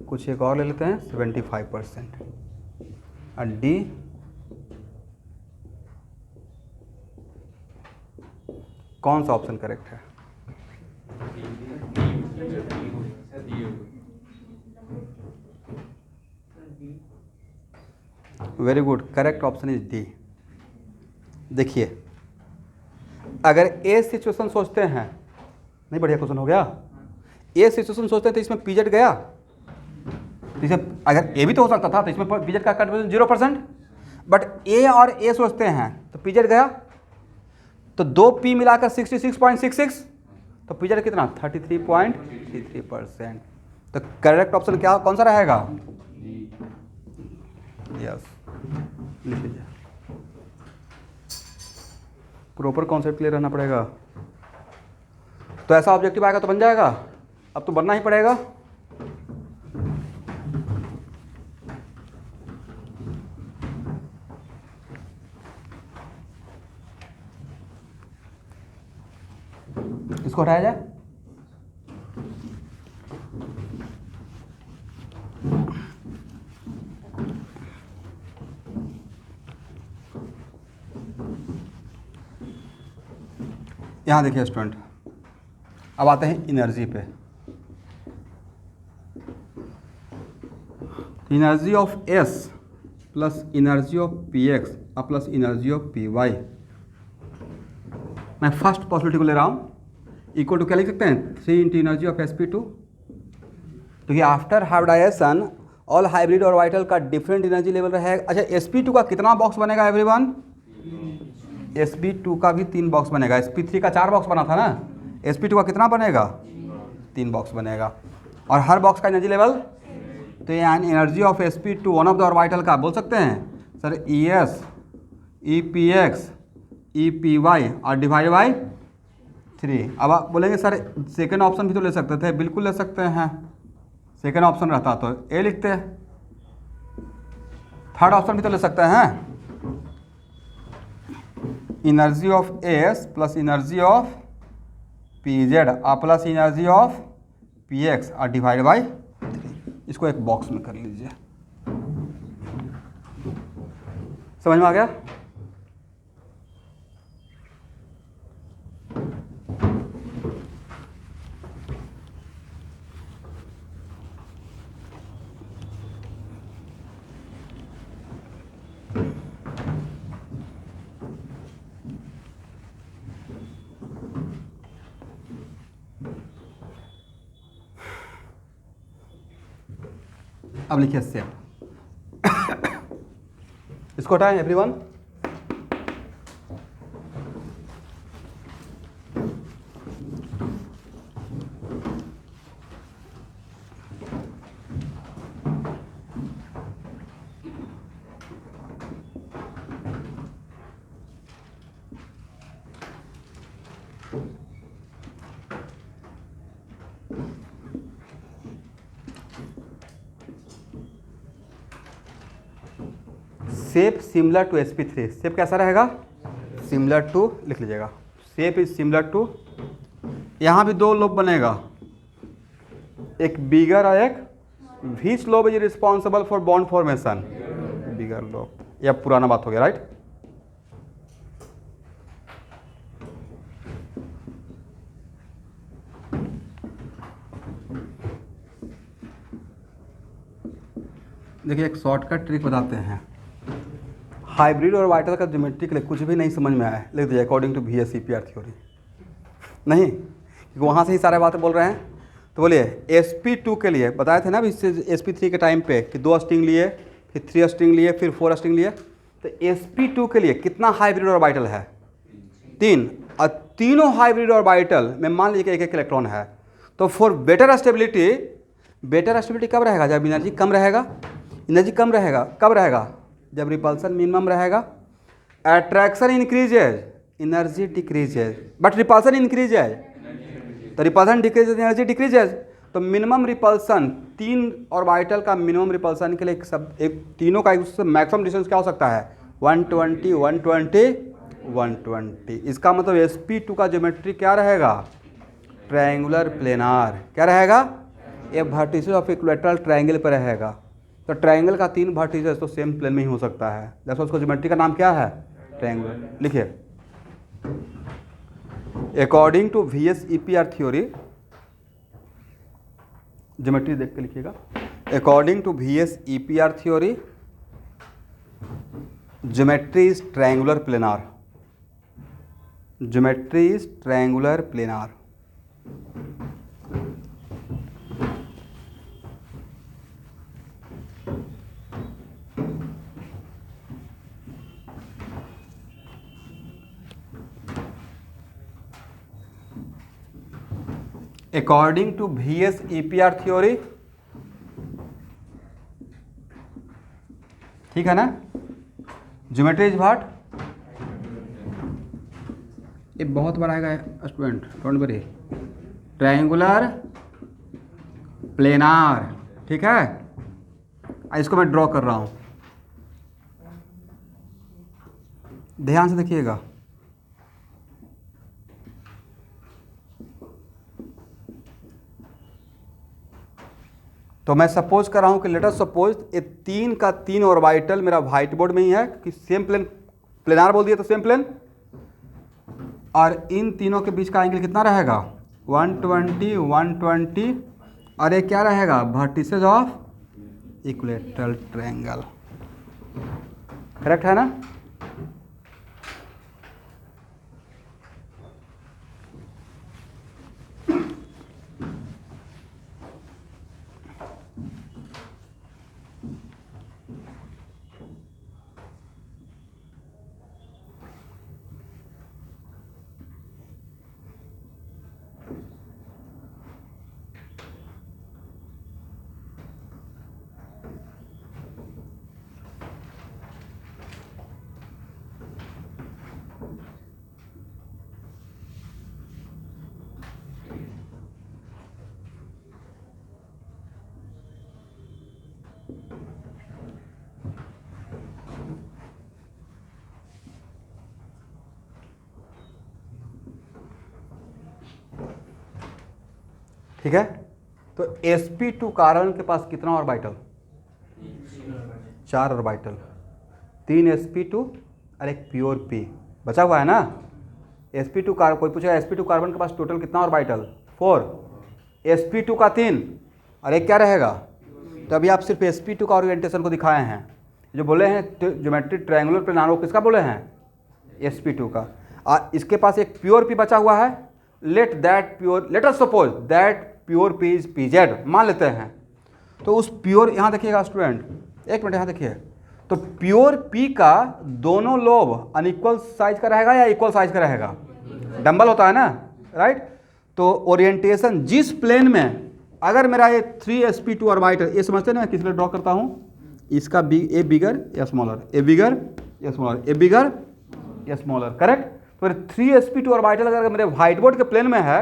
कुछ एक और ले लेते हैं 75%, और डी कौन सा ऑप्शन करेक्ट है, very good, correct option is D. देखिए अगर ए सिचुएशन सोचते हैं, नहीं बढ़िया क्वेश्चन हो गया, ए सिचुएशन सोचते हैं तो इसमें पीजेड गया, तो इसमें अगर ए भी तो हो सकता था तो इसमें पीजेड का कंट्रीब्यूशन 0%, बट ए और ए सोचते हैं तो पीजेड गया, तो दो पी मिलाकर 66.66, तो पीजेड कितना 33.33%। तो करेक्ट ऑप्शन क्या कौन सा रहेगा, यस, लिख लीजिए। प्रॉपर कॉन्सेप्ट क्लियर रहना पड़ेगा, तो ऐसा ऑब्जेक्टिव आएगा तो बन जाएगा, अब तो बनना ही पड़ेगा। इसको हटाया जाए, यहाँ देखिए स्टूडेंट, अब आते हैं एनर्जी पे। Energy of s plus energy of p x plus energy of p y, मैं फर्स्ट पॉसिबिलिटी को ले रहा हूँ, इक्वल टू क्या लिख सकते हैं 3 इंटू एनर्जी ऑफ sp2। तो ये आफ्टर हाइब्रिडाइजेशन ऑल हाइब्रिड और वाइटल का डिफरेंट एनर्जी लेवल रहेगा। अच्छा sp2 का कितना बॉक्स बनेगा एवरीवन, sp2 का भी 3 बॉक्स बनेगा, sp3 का 4 बॉक्स बना था ना, sp2 का कितना बनेगा 3 बॉक्स बनेगा, और हर बॉक्स का एनर्जी लेवल, तो यहाँ energy of sp2 one of the orbital का बोल सकते हैं सर es, epx, epy और डिवाइड बाई 3। अब आप बोलेंगे सर सेकेंड ऑप्शन भी तो ले सकते थे, बिल्कुल ले सकते हैं, सेकेंड ऑप्शन रहता तो ए लिखते हैं, थर्ड ऑप्शन भी तो ले सकते हैं, energy of s plus energy of PZ plus energy of px और डिवाइड बाई 3। इसको एक बॉक्स में कर लीजिए, समझ में आ गया। अब लिखिए सेट, इसको हटाएं everyone. Shape similar to sp3, shape कैसा रहेगा? सिमिलर टू, लिख लीजिएगा, शेप इज सिमिलर टू। यहाँ भी दो लोब बनेगा, एक बिगर और एक, which lobe is responsible for bond formation? Bigger lobe. यह पुराना बात हो गया, राइट? देखिए एक शॉर्टकट ट्रिक बताते हैं। हाइब्रिड और वाइटल का ज्योमेट्री के लिए कुछ भी नहीं समझ में आया, लिख दीजिए अकॉर्डिंग टू VSEPR थ्योरी। नहीं, क्योंकि वहाँ से ही सारे बातें बोल रहे हैं। तो बोलिए sp2 के लिए बताए थे ना अभी sp3 के टाइम पे कि 2 स्ट्रिंग लिए, फिर 3 स्ट्रिंग लिए, फिर 4 स्ट्रिंग लिए। तो sp2 के लिए कितना हाइब्रिड और वाइटल है? 3। और तीनों हाइब्रिड और वाइटल में मान लीजिए कि एक इलेक्ट्रॉन है। तो फॉर बेटर स्टेबिलिटी कब रहेगा? जब एनर्जी कम रहेगा। एनर्जी कम रहेगा कब रहेगा? जब रिपल्सन मिनिमम रहेगा। Attraction increases, energy decreases, but repulsion increases, तो रिपल्सन डिक्रीजेज, एनर्जी डिक्रीजेज। तो मिनिमम रिपल्सन 3 और वाइटल का मिनिमम रिपल्सन के लिए एक तीनों का मैक्सिमम डिस्टेंस क्या हो सकता है? 120, 120, 120। इसका मतलब sp2 का ज्योमेट्री क्या रहेगा? Triangular planar. क्या रहेगा? ये वर्टिसेस ऑफ इक्विलैटरल ट्रायंगल पर रहेगा। तो ट्रायंगल का 3 वर्टिसेस तो सेम प्लेन में ही हो सकता है, जैसे उसको ज्योमेट्री का नाम क्या है? ट्रायंगुलर। लिखिए according to VSEPR theory, geometry देख के लिखिएगा। According to VSEPR theory, geometry is triangular planar. Geometry is triangular planar. According to VSEPR theory, ठीक है ना? Geometry is what? ये बहुत बड़ा आएगा student, don't worry. Triangular planar, ठीक है? इसको मैं ड्रॉ कर रहा हूं, ध्यान से देखिएगा। तो मैं सपोज कर रहा हूँ कि लेट अस सपोज ये 3 का 3 ऑर्बिटल मेरा व्हाइट बोर्ड में ही है कि सेम प्लेन, प्लेनार बोल दिया तो सेम प्लेन, और इन तीनों के बीच का एंगल कितना रहेगा? 120, 120, और ये क्या रहेगा? Vertices of equilateral triangle. Correct है ना? ठीक है? तो sp2 कार्बन के पास कितना ऑर्बिटल? 4 ऑर्बिटल, 3 sp2 और एक प्योर p बचा हुआ है ना? sp2 कार्बन, कोई पूछेगा sp2 कार्बन के पास टोटल कितना ऑर्बिटल? 4। sp2 का 3 और एक क्या रहेगा? तो अभी आप सिर्फ sp2 का ओरिएंटेशन को दिखाए हैं। जो बोले हैं ज्योमेट्री ट्रायंगुलर प्लेनार, वो किसका बोले हैं? sp2 का। और इसके पास एक प्योर p बचा हुआ है। Let us suppose that pure p is pz, मान लेते हैं। तो उस प्योर, यहाँ देखिएगा स्टूडेंट, एक मिनट यहाँ देखिए। तो प्योर पी का दोनों लोब अनइक्वल साइज का रहेगा या इक्वल साइज का रहेगा? डंबल होता है ना, राइट। तो ओरिएंटेशन जिस प्लेन में, अगर मेरा ये 3sp2 ऑर्बिटल, ये समझते हैं ना किस लिए ड्रॉ करता हूँ, इसका ए बिगर या स्मॉलर, ए बिगर या स्मॉलर, ए बिगर या स्मॉलर, करेक्ट। तो 3sp2 ऑर्बिटल अगर मेरे व्हाइट बोर्ड के प्लेन में है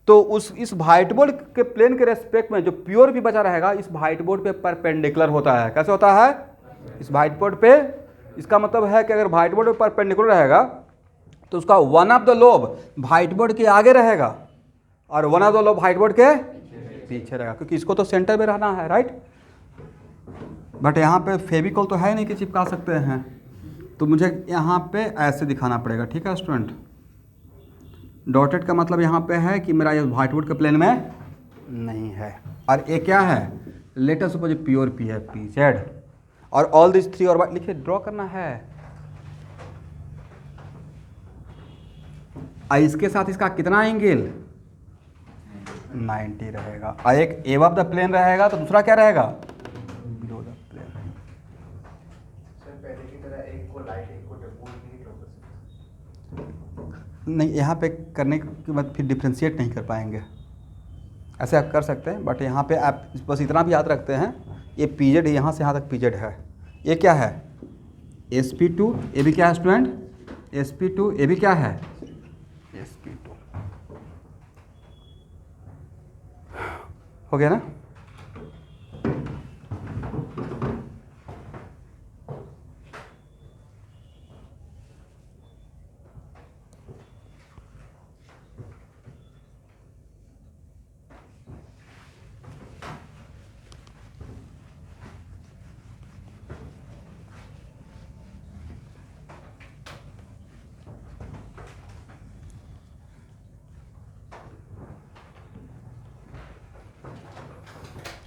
तो इस व्हाइट बोर्ड के प्लेन के रेस्पेक्ट में जो प्योर भी बचा रहेगा इस व्हाइट बोर्ड पे परपेंडिकुलर होता है। कैसे होता है? इस व्हाइट बोर्ड पे, इसका मतलब है कि अगर व्हाइट बोर्ड पे परपेंडिकुलर रहेगा तो उसका one of the lobe white board के आगे रहेगा और one of the lobe white board के पीछे रहेगा, क्योंकि इसको तो सेंटर में रहना है, राइट। बट यहाँ पे फेविकॉल तो है नहीं कि चिपका सकते हैं, तो मुझे यहाँ पे ऐसे दिखाना पड़ेगा, ठीक है स्टूडेंट। डॉटेड का मतलब यहाँ पे है कि मेरा ये व्हाइट बोर्ड के प्लेन में नहीं है। और ये क्या है? Let us suppose pure P है, पी जेड, और ऑल दिस थ्री और लिखिए, ड्रॉ करना है। इसके साथ इसका कितना एंगल? 90 रहेगा। और एक एबव द प्लेन रहेगा तो दूसरा क्या रहेगा? Below the plane. सर पहले की तरह एक को लाइट एक को डबल नहीं ड्रॉ कर सकते? नहीं, यहाँ पे करने के बाद फिर डिफ्रेंशिएट नहीं कर पाएंगे। ऐसे आप कर सकते हैं, बट यहाँ पे आप बस इतना भी याद रखते हैं, ये पीजेड यहाँ से यहाँ तक पीजेड है। ये क्या है? sp2, ये भी क्या है स्टूडेंट? sp2, ये भी क्या है? sp2। हो गया ना?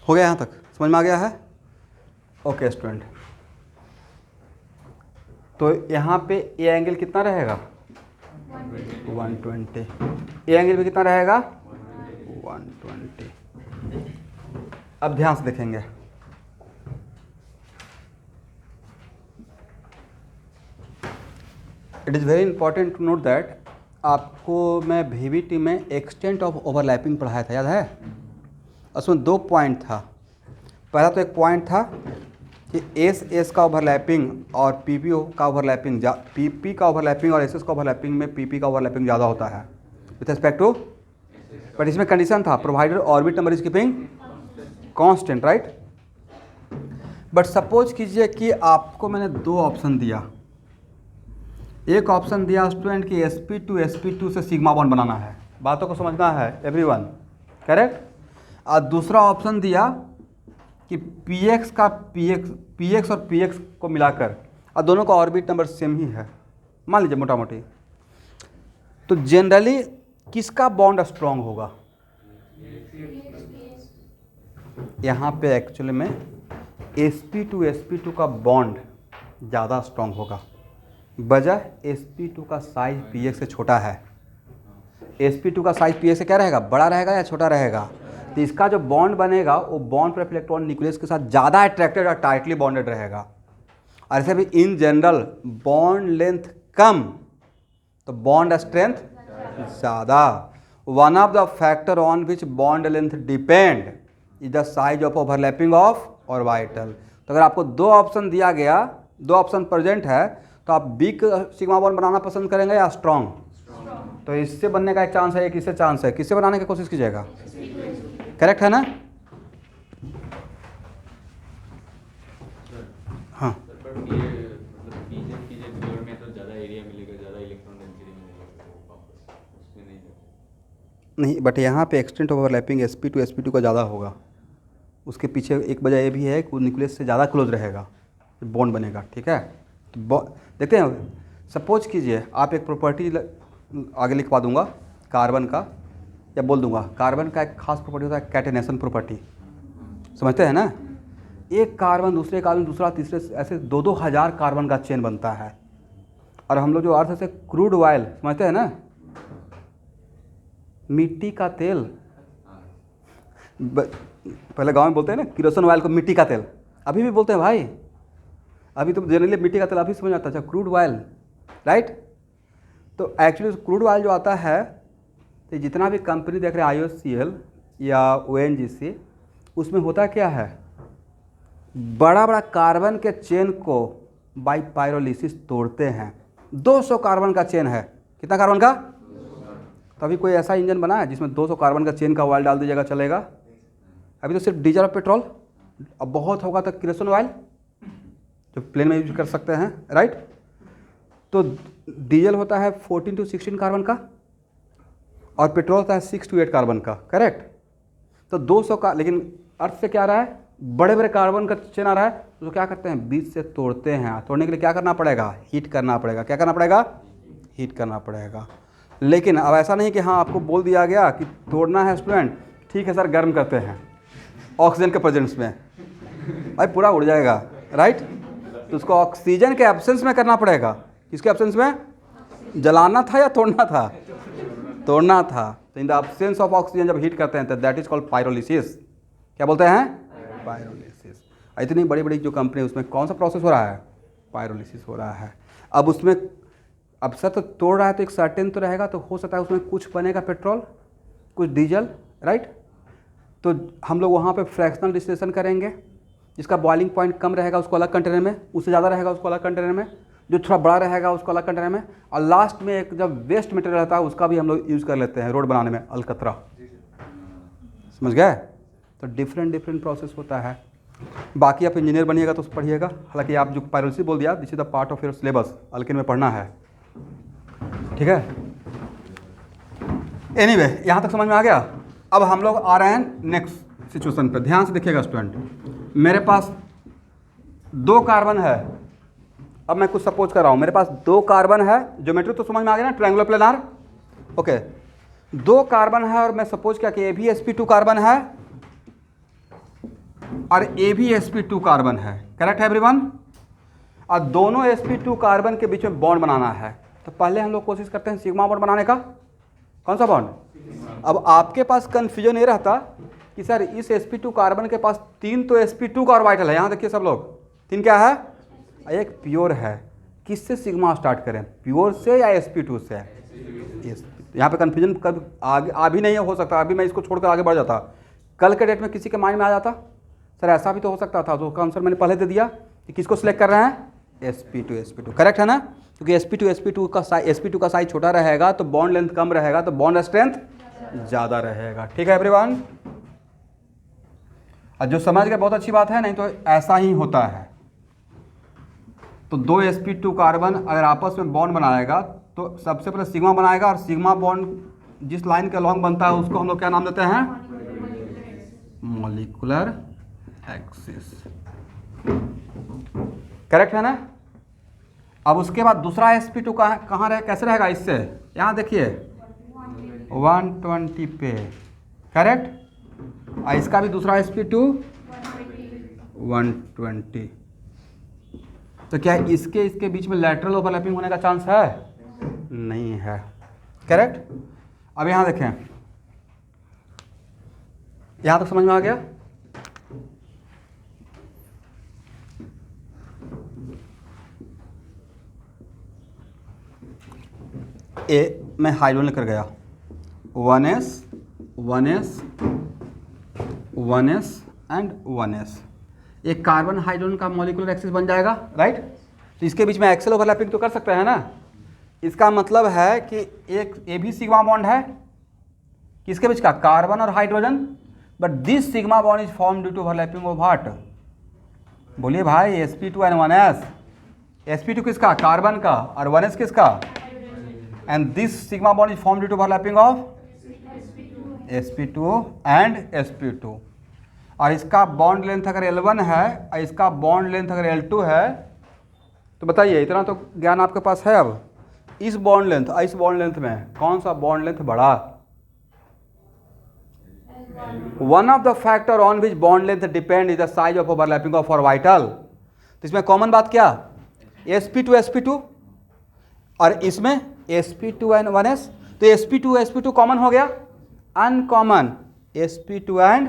हो गया यहाँ तक? समझ में आ गया है? ओके स्टूडेंट, तो यहाँ पे ए एंगल कितना रहेगा? 120। ए एंगल भी कितना रहेगा? 120। अब ध्यान से देखेंगे। It is very important to note that, आपको मैं VBT में एक्सटेंट ऑफ ओवरलैपिंग पढ़ाया था, याद है? उसमें 2 पॉइंट था। पहला तो एक पॉइंट था कि एस का ओवरलैपिंग और PP का ओवरलैपिंग, PP का ओवरलैपिंग और SS का ओवरलैपिंग में PP का ओवरलैपिंग ज़्यादा होता है विथ रिस्पेक्ट टू, बट इसमें कंडीशन था provided orbit number is keeping constant, right. But suppose कीजिए कि आपको मैंने 2 ऑप्शन दिया। एक ऑप्शन दिया स्टूडेंट कि sp2 से सिग्मा बॉन्ड बनाना है, बातों को समझना है एवरीवन, करेक्ट। और दूसरा ऑप्शन दिया कि px और px को मिलाकर, और दोनों का ऑर्बिट नंबर सेम ही है, मान लीजिए मोटा मोटी, तो जनरली किसका बॉन्ड स्ट्रांग होगा? यहाँ पे एक्चुअली में sp2 का बॉन्ड ज़्यादा स्ट्रांग होगा, वजह sp2 का साइज px से छोटा है। sp2 का साइज px से क्या रहेगा? बड़ा रहेगा या छोटा रहेगा? तो इसका जो बॉन्ड बनेगा वो बॉन्ड पर इलेक्ट्रॉन न्यूक्लियस के साथ ज़्यादा अट्रैक्टेड और टाइटली बॉन्डेड रहेगा। और ऐसे भी इन जनरल बॉन्ड लेंथ कम तो बॉन्ड स्ट्रेंथ ज़्यादा। One of the factor on which bond length depend is the size of overlapping of orbital. तो अगर आपको 2 ऑप्शन दिया गया, 2 ऑप्शन प्रेजेंट है, तो आप वीक सिग्मा बॉन्ड बनाना पसंद करेंगे या स्ट्रॉन्ग? तो इससे बनने का एक चांस है, किससे चांस है? किससे बनाने की कोशिश कीजिएगा? करेक्ट है ना? हाँ, बट ये मतलब पीजेड की जो प्योर में तो ज़्यादा एरिया मिलेगा, ज़्यादा इलेक्ट्रॉन डेंसिटी मिलेगा, वो वापस उसमें नहीं जाता। नहीं, बट यहाँ पे एक्सटेंट ओवरलैपिंग sp2 का ज़्यादा होगा। उसके पीछे एक वजह ये भी है कि वो न्यूक्लियस से ज़्यादा क्लोज रहेगा, बॉन्ड बनेगा, ठीक है। तो देखते हैं, सपोज कीजिए आप एक प्रॉपर्टी आगे लिखवा दूंगा कार्बन का, या बोल दूंगा कार्बन का एक खास प्रॉपर्टी होता है कैटेनेशन प्रॉपर्टी, समझते हैं ना? एक कार्बन दूसरे कार्बन, दूसरा तीसरे, ऐसे 2-2 हज़ार कार्बन का चेन बनता है। और हम लोग जो अर्थ से क्रूड ऑयल समझते हैं ना, मिट्टी का तेल, पहले गांव में बोलते हैं ना किरोसिन ऑयल को मिट्टी का तेल, अभी भी बोलते हैं भाई, अभी तो जनरली मिट्टी का तेल अभी समझ आता है, अच्छा क्रूड ऑयल, राइट। तो एक्चुअली क्रूड ऑयल जो आता है, तो जितना भी कंपनी देख रहे हैं IOCL या ONGC, उसमें होता क्या है, बड़ा बड़ा कार्बन के चेन को बाई पायरोलिसिस तोड़ते हैं। 200 कार्बन का चेन है, कितना कार्बन का? तभी कोई ऐसा इंजन बना है जिसमें 200 कार्बन का चेन का ऑयल डाल दीजिएगा चलेगा? अभी तो सिर्फ डीजल और पेट्रोल, अब बहुत होगा तो केरोसिन ऑयल जो प्लेन में यूज कर सकते हैं, राइट। तो डीजल होता है 14 to 16 कार्बन का और पेट्रोल होता है 6 to 8 कार्बन का, करेक्ट। तो 200 का, लेकिन अर्थ से क्या आ रहा है, बड़े बड़े कार्बन का चेन आ रहा है, तो क्या करते हैं, बीच से तोड़ते हैं। तोड़ने के लिए क्या करना पड़ेगा, हीट करना पड़ेगा। क्या करना पड़ेगा, हीट करना पड़ेगा। लेकिन अब ऐसा नहीं कि हाँ आपको बोल दिया गया कि तोड़ना है स्टूडेंट, ठीक है सर गर्म करते हैं ऑक्सीजन के प्रेजेंस में, भाई पूरा उड़ जाएगा, राइट। तो उसको ऑक्सीजन के एब्सेंस में करना पड़ेगा। किसके एब्सेंस में, जलाना था या तोड़ना था, तोड़ना था। तो in the absence of oxygen जब हीट करते हैं तो दैट इज कॉल्ड पायरोलिसिस। क्या बोलते हैं, पायरोलिसिस। इतनी बड़ी बड़ी जो कंपनी है उसमें कौन सा प्रोसेस हो रहा है, पायरोलिसिस हो रहा है। अब उसमें अब सर तो तोड़ रहा है तो एक सर्टेन तो रहेगा, तो हो सकता है उसमें कुछ बनेगा पेट्रोल, कुछ डीजल, राइट। तो हम लोग वहाँ पे फ्रैक्शनल डिस्टिलेशन करेंगे, जिसका बॉइलिंग पॉइंट कम रहेगा उसको अलग कंटेनर में, उससे ज़्यादा रहेगा उसको अलग कंटेनर में, जो थोड़ा बड़ा रहेगा उसको अलग कंटेनर में, और लास्ट में एक जब वेस्ट मटेरियल रहता है उसका भी हम लोग यूज़ कर लेते हैं रोड बनाने में, अलकतरा। समझ गए। तो डिफरेंट प्रोसेस होता है। बाकी आप इंजीनियर बनिएगा तो पढ़िएगा, हालांकि आप जो पायरोलिसिस बोल दिया, this is the part of your syllabus, alkene में पढ़ना है, ठीक है। एनीवे यहाँ तक समझ में आ गया। अब हम लोग आ रहे हैं नेक्स्ट सिचुएशन पे, ध्यान से देखिएगा स्टूडेंट। मेरे पास 2 कार्बन है, अब मैं कुछ सपोज कर रहा हूँ, मेरे पास 2 कार्बन है, ज्योमेट्री तो समझ में आ गया ना, ट्रायंगुलर प्लेनार, ओके। 2 कार्बन है और मैं सपोज किया कि AbSp2 कार्बन है और AbSp2 कार्बन है, करेक्ट है एवरीवन। और दोनों sp2 कार्बन के बीच में बॉन्ड बनाना है। तो पहले हम लोग कोशिश करते हैं सिग्मा बॉन्ड बनाने का। कौन सा बॉन्ड? अब आपके पास कन्फ्यूजन ये रहता कि सर इस sp2 कार्बन के पास 3 तो sp2 का ऑर्बिटल है, यहाँ देखिए सब लोग, 3 क्या है, एक प्योर है। किससे सिग्मा स्टार्ट करें, प्योर से या sp2 से? यहाँ पे कन्फ्यूजन कब आगे अभी नहीं हो सकता, अभी मैं इसको छोड़कर आगे बढ़ जाता, कल के डेट में किसी के माइंड में आ जाता सर ऐसा भी तो हो सकता था, तो उसका आंसर मैंने पहले दे दिया कि किसको सिलेक्ट कर रहे हैं, sp2 करेक्ट है ना। क्योंकि sp2 का साइज छोटा रहेगा तो बॉन्ड लेंथ कम रहेगा, तो बॉन्ड स्ट्रेंथ ज़्यादा रहेगा, ठीक है एवरीवन। और जो समझ गए बहुत अच्छी बात है, नहीं तो ऐसा ही होता है। तो 2 sp2 कार्बन अगर आपस में बॉन्ड बनाएगा तो सबसे पहले सिग्मा बनाएगा, और सिग्मा बॉन्ड जिस लाइन के अलॉन्ग बनता है उसको हम लोग क्या नाम देते हैं, मॉलिक्यूलर एक्सिस, करेक्ट है ना। अब उसके बाद दूसरा sp2 कहाँ रहे, कैसे रहेगा, इससे यहाँ देखिए 120 पे, करेक्ट। और इसका भी दूसरा sp2 120। तो क्या इसके बीच में लैटरल ओवरलैपिंग होने का चांस है? नहीं है, करेक्ट। अब यहाँ देखें, यहाँ तक समझ में आ गया। मैं हाइड्रोजन लेकर गया 1s 1s 1s and 1s, एक कार्बन हाइड्रोजन का मॉलिक्यूलर एक्सिस बन जाएगा, राइट। तो इसके बीच में एक्सेल ओवरलैपिंग तो कर सकते हैं ना। इसका मतलब है कि एक ये भी सिग्मा बॉन्ड है, किसके बीच का, कार्बन और hydrogen, but this sigma bond is form due to overlapping of what, बोलिए भाई, sp2 एंड 1s। sp2 किसका, कार्बन का, और 1s किसका, and this sigma bond is formed due to overlapping of sp2 and sp2। और इसका bond length अगर L1 है और इसका बॉन्ड लेंथ अगर L2 है, तो बताइए, इतना तो ज्ञान आपके पास है। अब इस बॉन्ड लेंथ और इस बॉन्ड लेंथ में कौन सा बॉन्ड लेंथ बड़ा? One of the factor on which bond length depend is the size of overlapping of orbital. तो इसमें कॉमन बात क्या, sp2 और इसमें sp2 एंड 1s। तो sp2 कॉमन हो गया, अनकॉमन sp2 एंड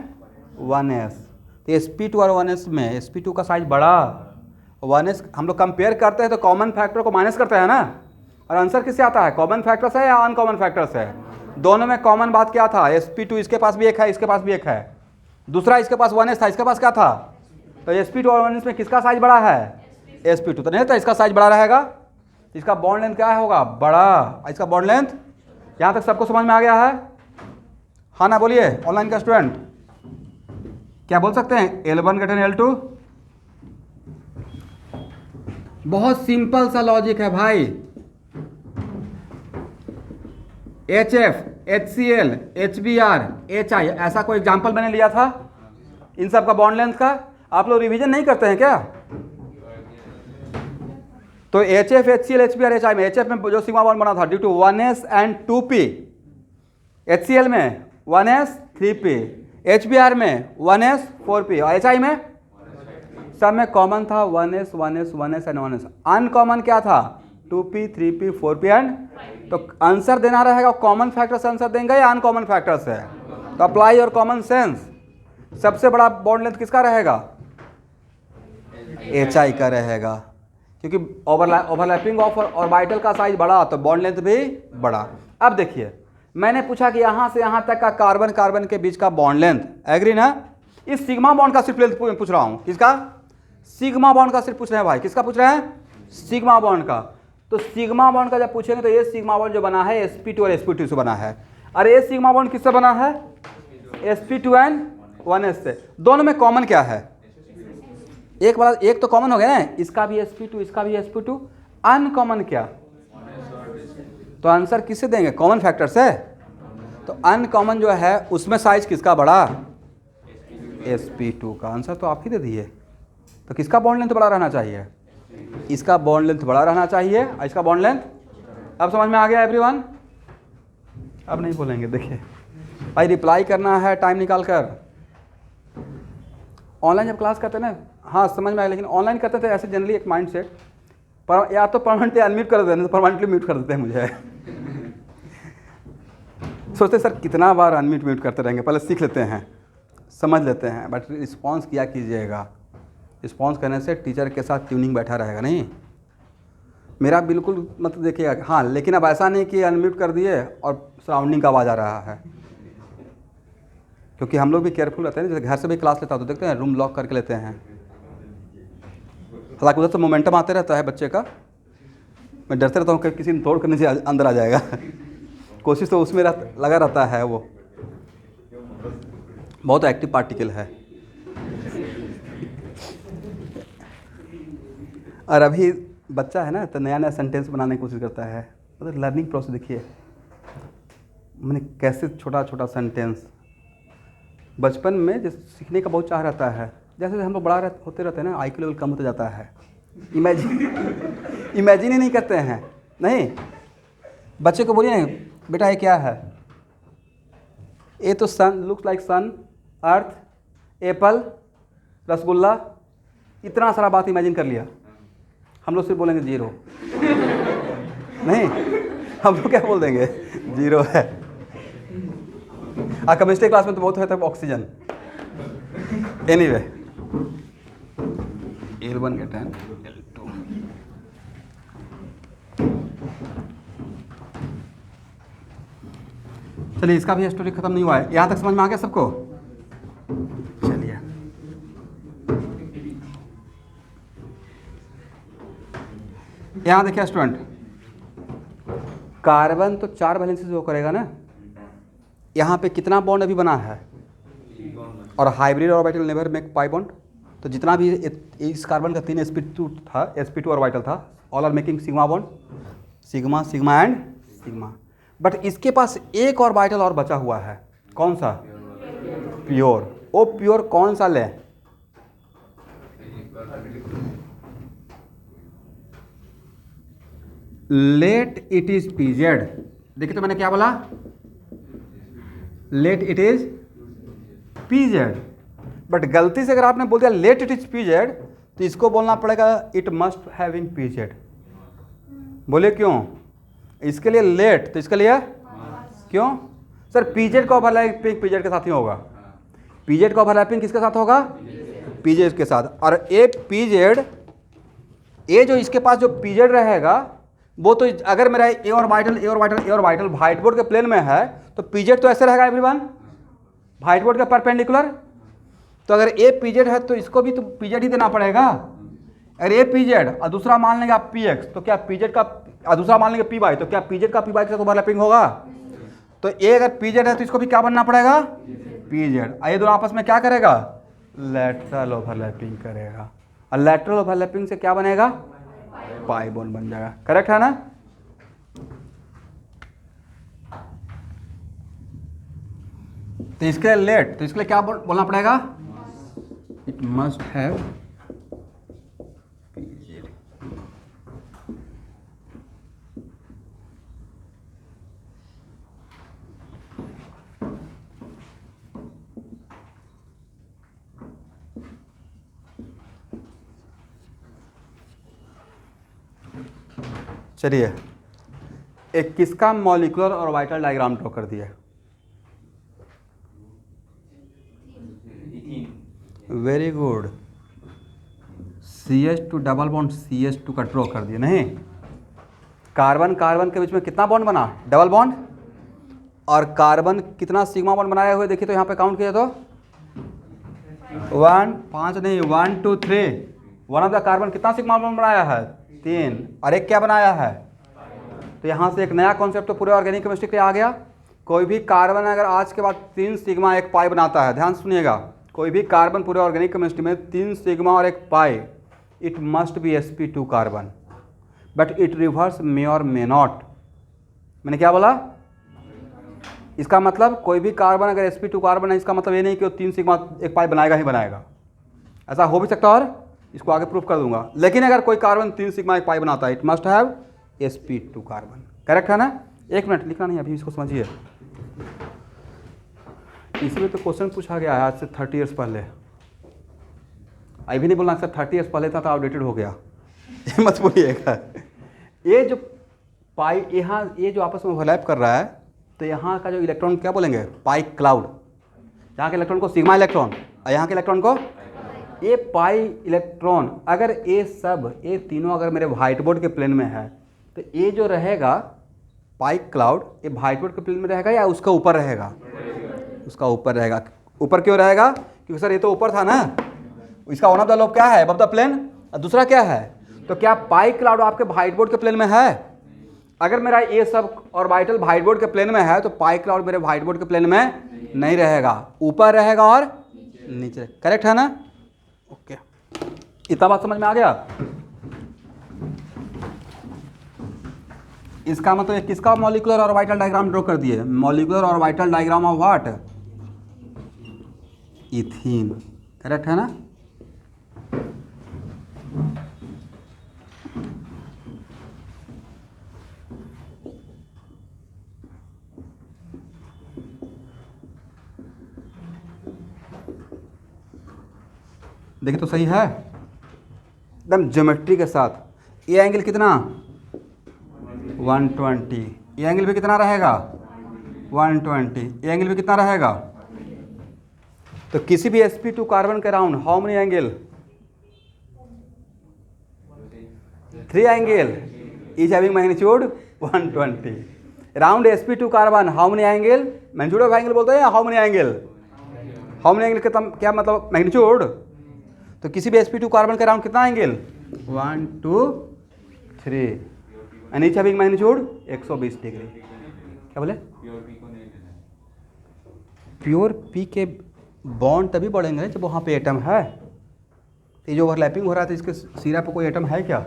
1s। तो sp2 और 1s में sp2 का साइज बड़ा 1s हम लोग कंपेयर करते हैं तो कॉमन फैक्टर को माइनस करते हैं ना, और आंसर किससे आता है, कॉमन फैक्टर से या अनकॉमन फैक्टर से? दोनों में कॉमन बात क्या था, sp2 इसके पास भी एक है, इसके पास भी एक है, दूसरा इसके पास 1s था, इसके पास क्या था, तो sp2 और 1s में किसका साइज बड़ा है, sp2, तो नहीं तो इसका साइज बड़ा रहेगा, इसका बॉन्ड लेंथ क्या होगा, बड़ा, इसका बॉन्ड लेंथ। यहाँ तक सबको समझ में आ गया है? हाँ ना बोलिए ऑनलाइन का स्टूडेंट, क्या बोल सकते हैं, L1 ग्रेटर L2? बहुत सिंपल सा लॉजिक है भाई। HF, HCl, HBr, HI, ऐसा कोई एग्जाम्पल मैंने लिया था इन सब का बॉन्ड लेंथ का? आप लोग रिवीजन नहीं करते हैं क्या? तो HF, HCl, HBr, HI में HF में जो सिग्मा बॉन्ड बना था due to 1s and 2p, HCl में 1s 3p, HBr में 1s 4p, और HI में सब में कॉमन था 1s 1s 1s and 1s। Uncommon क्या था, 2p 3p 4p एंड, तो आंसर देना रहेगा कॉमन फैक्टर से आंसर देंगे या अनकॉमन फैक्टर से? तो अप्लाई योर कॉमन सेंस। सबसे बड़ा बॉन्ड लेंथ किसका रहेगा, HI का रहेगा, क्योंकि ओवरलैपिंग ऑफ ऑर्बिटल का साइज बड़ा तो बॉन्ड लेंथ भी बड़ा। अब देखिए मैंने पूछा कि यहाँ से यहाँ तक का कार्बन कार्बन के बीच का बॉन्ड लेंथ, एग्री ना? इस सिग्मा बॉन्ड का सिर्फ लेंथ पूछ रहा हूँ, किसका, सिग्मा बॉन्ड का सिर्फ पूछ रहे हैं भाई, किसका पूछ रहे हैं, सिग्मा बॉन्ड का। तो सिग्मा बॉन्ड का जब पूछेंगे तो ये सिग्मा बॉन्ड जो बना है sp2 और sp2 से बना है, और ये सिग्मा बॉन्ड किससे बना है, sp2 एंड 1s से। दोनों में कॉमन क्या है, एक वाला एक तो कॉमन हो गया ना, इसका भी sp2 इसका भी sp2, अनकॉमन क्या, तो आंसर किससे देंगे, कॉमन फैक्टर से। तो अनकॉमन जो है उसमें साइज किसका बड़ा, sp2 का। आंसर तो आप ही दे दिए। तो किसका बॉन्ड लेंथ बड़ा रहना चाहिए, इसका बॉन्ड लेंथ बड़ा रहना चाहिए, और इसका बॉन्ड लेंथ। अब समझ में आ गया एवरीवन? अब नहीं बोलेंगे, देखिए भाई रिप्लाई करना है टाइम निकाल कर। ऑनलाइन जब क्लास करते हैं ना, हाँ समझ में आया, लेकिन ऑनलाइन करते थे ऐसे जनरली एक माइंड सेट पर, या तो परमानेंटली अनम्यूट कर देते हैं, तो परमानेंटली म्यूट कर देते हैं मुझे। सोचते सर कितना बार अनम्यूट म्यूट करते रहेंगे, पहले सीख लेते हैं, समझ लेते हैं, बट रिस्पॉन्स किया कीजिएगा। रिस्पॉन्स करने से टीचर के साथ ट्यूनिंग बैठा रहेगा। नहीं मेरा बिल्कुल मतलब देखिएगा, हाँ लेकिन अब ऐसा नहीं कि अनम्यूट कर दिए और सराउंडिंग का आवाज़ आ रहा है, क्योंकि हम लोग भी केयरफुल रहते हैं। जैसे घर से भी क्लास लेता हूँ तो देखते हैं रूम लॉक करके लेते हैं, हालांकि उधर से मोमेंटम आते रहता है बच्चे का, मैं डरते रहता हूँ कि किसी ने तोड़ करने से अंदर आ जाएगा। कोशिश तो उसमें लगा रहता है, वो बहुत एक्टिव पार्टिकल है। और अभी बच्चा है ना, तो नया नया सेंटेंस बनाने की कोशिश करता है, मतलब लर्निंग प्रोसेस देखिए मैंने कैसे छोटा छोटा सेंटेंस। बचपन में जैसे सीखने का बहुत चाह रहता है, जैसे हम लोग बड़ा होते रहते हैं ना, IQ लेवल कम होता जाता है, इमेजिन ही नहीं करते हैं। नहीं बच्चे को बोलिए ना, बेटा ये क्या है, ये तो सन लुक्स लाइक सन, अर्थ, एप्पल, रसगुल्ला, इतना सारा बात इमेजिन कर लिया। हम लोग सिर्फ बोलेंगे जीरो। नहीं हम लोग क्या बोल देंगे, जीरो है। केमिस्ट्री क्लास में तो बहुत होता है ऑक्सीजन। एनीवे L1 के 10 L2। चलिए इसका भी स्टोरी खत्म नहीं हुआ है, यहाँ तक समझ में आ गया सबको? चलिए यहाँ देखिए स्टूडेंट, कार्बन तो 4 वैलेंसी से वो करेगा ना, यहाँ पे कितना बॉन्ड अभी बना है, और hybrid orbital never make pi bond. तो जितना भी इस कार्बन का 3 sp2 था, sp2 ऑर्बिटल था, all are making sigma bond, sigma sigma and sigma. But इसके पास एक ऑर्बिटल और बचा हुआ है, कौन सा, प्योर। वो प्योर कौन सा ले, लेट इट इज पीजेड। देखिए तो मैंने क्या बोला, let it is PZ. But गलती से अगर आपने बोल दिया लेट इट इज पीजेड, तो इसको बोलना पड़ेगा इट मस्ट हैविंग पीजेड। बोले क्यों, इसके लिए लेट, तो इसके लिए क्यों सर, पीजेड का ओवरलैपिंग पीजेड के साथ ही होगा। पीजेड का ओवरलैपिंग किसके साथ होगा, पीजेड के साथ। और एक पीजेड ये जो इसके पास जो पीजेड रहेगा वो तो अगर मेरा ए ऑर्बिटल व्हाइट बोर्ड के प्लेन में है तो पीजेड तो ऐसे रहेगा एवरीवन, व्हाइट बोर्ड के परपेंडिकुलर। तो अगर ए पीजेड है तो इसको भी तो पीजेड ही देना पड़ेगा। अगर ए पीजेड और दूसरा मान लेंगे आप पी एक्स, तो क्या पीजेड का, और दूसरा मान लेंगे पी वाई, तो क्या पीजेड का पी वाई के साथ ओवरलैपिंग होगा? तो ए अगर पीजेड है तो इसको भी क्या बनना पड़ेगा? पीजेड। ये दोनों आपस में क्या करेगा? लैटरल ओवरलैपिंग करेगा, और लैटरल ओवरलैपिंग से क्या बनेगा? पाई बॉन्ड बन जाएगा। करेक्ट है ना? तो इसके लिए लेट, तो इसके लिए क्या बोलना पड़ेगा? It must have PZ. चलिए, एक किसका मॉलिक्यूलर और वाइटल डायग्राम ड्रॉ कर दिया? Very good. CH2 double bond CH2 का ड्रॉ कर दिया। नहीं, कार्बन कार्बन के बीच में कितना बॉन्ड बना? Double bond. और कार्बन कितना सिग्मा बॉन्ड बनाए हुए देखिए तो यहाँ पे काउंट किया तो 1 5 नहीं 1 2 3। वन ऑफ द कार्बन कितना सिग्मा बॉन्ड बनाया है? 3। और एक क्या बनाया है? तो यहाँ से एक नया कॉन्सेप्ट तो पूरे ऑर्गेनिक केमिस्ट्री के लिए आ गया। कोई भी कार्बन अगर आज के बाद 3 सिग्मा 1 पाई बनाता है, ध्यान सुनिएगा, कोई भी कार्बन पूरे ऑर्गेनिक केमिस्ट्री में 3 सिग्मा और 1 pi, it must be sp2 carbon, but it reverse may or may not. मैंने क्या बोला? इसका मतलब कोई भी कार्बन अगर sp2 कार्बन है, इसका मतलब ये नहीं कि वो 3 सिग्मा 1 पाई बनाएगा ही बनाएगा। ऐसा हो भी सकता है, और इसको आगे प्रूफ कर दूंगा। लेकिन अगर कोई कार्बन 3 सिग्मा 1 पाई बनाता है, it must have sp2 carbon. Correct है ना? 1 मिनट, लिखना नहीं अभी, इसको समझिए। इसमें तो क्वेश्चन पूछा गया है आज से 30 ईयर्स पहले। अभी नहीं बोलना सर 30 ईयर्स पहले था तो आउटडेटेड हो गया, ये मत बोलिएगा। ये जो पाई यहाँ ये जो आपस में ओवरलैप कर रहा है, तो यहाँ का जो इलेक्ट्रॉन क्या बोलेंगे? पाई क्लाउड। यहाँ के इलेक्ट्रॉन को सिग्मा इलेक्ट्रॉन, और यहाँ के इलेक्ट्रॉन को ये पाई इलेक्ट्रॉन। अगर ये सब, ये तीनों अगर मेरे व्हाइट बोर्ड के प्लेन में है, तो ये जो रहेगा पाई क्लाउड, ये व्हाइट बोर्ड के प्लेन में रहेगा या उसका ऊपर रहेगा? उसका ऊपर रहेगा। ऊपर क्यों रहेगा? क्योंकि सर ये तो ऊपर था ना। इसका वन ऑफ द लोब क्या है? Above the plane. और दूसरा क्या है? तो क्या पाई क्लाउड आपके व्हाइट बोर्ड के प्लेन में है? अगर मेरा ये सब ऑर्बिटल व्हाइट बोर्ड के प्लेन में है, तो पाई क्लाउड मेरे व्हाइट बोर्ड के प्लेन में नहीं रहेगा, ऊपर रहेगा और नीचे। करेक्ट है ना? ओके, इतना बात समझ में आ गया? इसका मतलब एक किसका मॉलिक्यूलर और ऑर्बिटल डायग्राम ड्रॉ कर दिए? मॉलिक्यूलर और orbital diagram of what? Ethene. Correct है ना? देखिए तो सही है एकदम ज्योमेट्री के साथ। ये एंगल कितना? 120। ये एंगल भी कितना रहेगा? 120। ये एंगल भी कितना रहेगा? तो किसी भी sp2 कार्बन के around how many angle? 3 angle is having magnitude 120। Around sp2 carbon how many angle? Magnitude of angle बोलते हैं या how many angle? How many angle का क्या मतलब? मैग्नीट्यूड। तो किसी भी sp2 कार्बन के अराउंड कितना angle? 1 2 3 and each having magnitude 120 degree. क्या बोले? प्योर पी के बॉन्ड तभी बढ़ेंगे जब वहाँ पे एटम है। तो ये जो ओवरलैपिंग हो रहा था, इसके सिरा पे कोई एटम है क्या?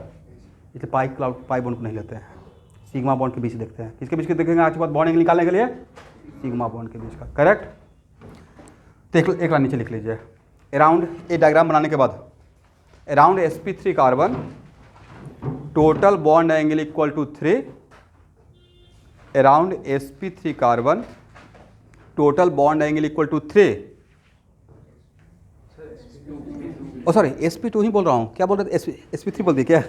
इसलिए पाई क्लाउड पाई बॉन्ड को नहीं लेते हैं, सिग्मा बॉन्ड के बीच देखते हैं। किसके बीच के देखेंगे आज के बाद बॉन्ड एंगल निकालने के लिए? सिग्मा बॉन्ड के बीच का। करेक्ट? तो एक बार नीचे लिख लीजिए। अराउंड ये डायग्राम बनाने के बाद, around sp3 carbon total bond angle equal to 3। Around sp3 carbon total bond angle equal to 3। Oh sorry, sp2 ही बोल रहा हूँ, क्या बोल रहे थे? sp3 बोल दिए क्या?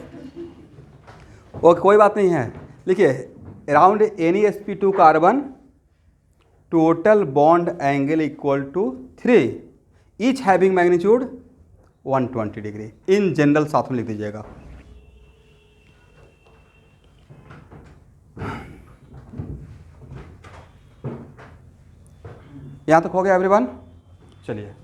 ओके, कोई बात नहीं है। लिखिए, around any sp2 carbon total bond angle equal to 3, each having magnitude 120 degree. In general साथ में लिख दीजिएगा। यहाँ तक हो गया एवरीवन? चलिए,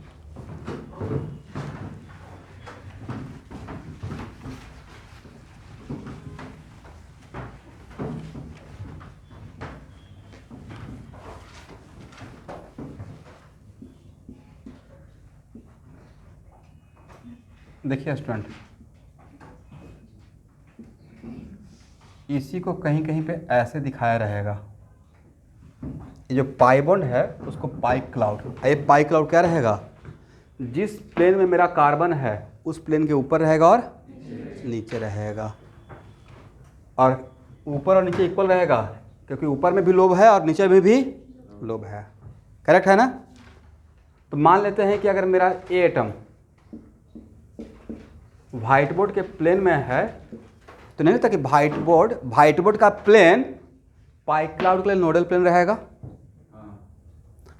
देखिए स्टूडेंट, इसी को कहीं कहीं पे ऐसे दिखाया रहेगा, ये जो पाई बॉन्ड है उसको पाई क्लाउड, ये पाई क्लाउड क्या रहेगा? जिस प्लेन में मेरा कार्बन है उस प्लेन के ऊपर रहेगा और नीचे रहेगा, और ऊपर और नीचे इक्वल रहेगा क्योंकि ऊपर में भी लोब है और नीचे में भी लोब है। करेक्ट है ना? तो मान लेते हैं कि अगर मेरा ए एटम व्हाइट बोर्ड के प्लेन में है तो नहीं लगता कि व्हाइट बोर्ड का प्लेन पाई क्लाउड के लिए नोडल प्लेन रहेगा?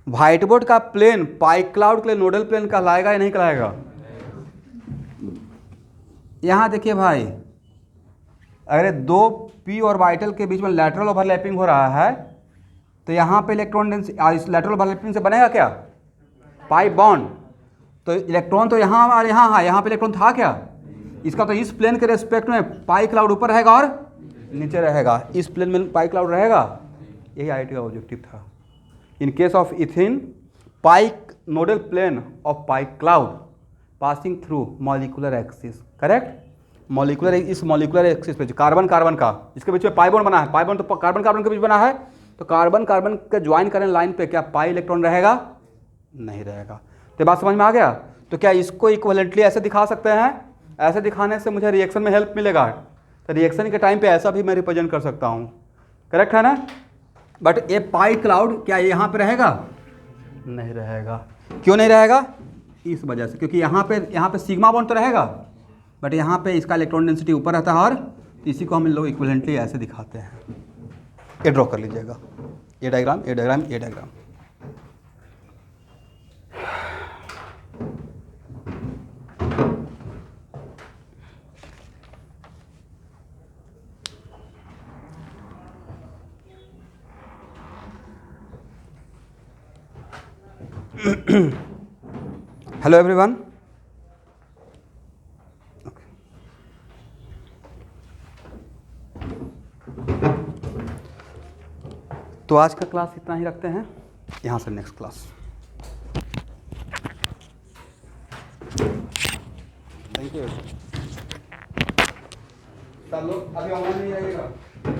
व्हाइट बोर्ड का प्लेन पाई क्लाउड के लिए नोडल प्लेन कहलाएगा या नहीं कहलाएगा? यहां देखिए भाई, अगर दो पी और वाइटल के बीच में लैटरल ओवरलैपिंग हो रहा है तो यहाँ पे इलेक्ट्रॉन डेंसिटी, इस लैटरल ओवरलैपिंग से बनेगा क्या? Pi bond. तो इलेक्ट्रॉन तो यहाँ और यहाँ है, यहाँ पे इलेक्ट्रॉन था क्या? इसका तो इस प्लेन के रेस्पेक्ट में पाई क्लाउड ऊपर रहेगा और नीचे रहेगा, इस प्लेन में पाई क्लाउड रहेगा। यही आईटी का ऑब्जेक्टिव था। In case of ethyne, pi nodal plane of pi cloud passing through molecular axis. Correct? Molecular, इस मॉलिक्यूलर एक्सिस पे जो कार्बन कार्बन का जिसके बीच में पाई बॉन्ड बना है, पाई बॉन्ड तो कार्बन कार्बन के बीच बना है, तो कार्बन कार्बन के ज्वाइन करने लाइन पे क्या पाई इलेक्ट्रॉन रहेगा? नहीं रहेगा। तो बात समझ में आ गया? तो क्या इसको इक्विवेलेंटली ऐसे दिखा सकते हैं? ऐसे दिखाने से मुझे रिएक्शन में हेल्प मिलेगा, तो रिएक्शन के टाइम पे ऐसा भी मैं रिप्रेजेंट कर सकता हूँ। करेक्ट है ना? बट ये पाई क्लाउड क्या यहाँ पे रहेगा? नहीं रहेगा। क्यों नहीं रहेगा? इस वजह से, क्योंकि यहाँ पे सिग्मा बॉन्ड तो रहेगा बट यहाँ पे इसका इलेक्ट्रॉन डेंसिटी ऊपर रहता है, और इसी को हम लोग इक्विवेलेंटली ऐसे दिखाते हैं। ये ड्रॉ कर लीजिएगा, ये डायग्राम, ये डायग्राम, ये डायग्राम। Hello everyone. तो आज का क्लास इतना ही रखते हैं, यहाँ से नेक्स्ट क्लास। Thank you. सब लोग अभी ऑनलाइन नहीं रहेगा।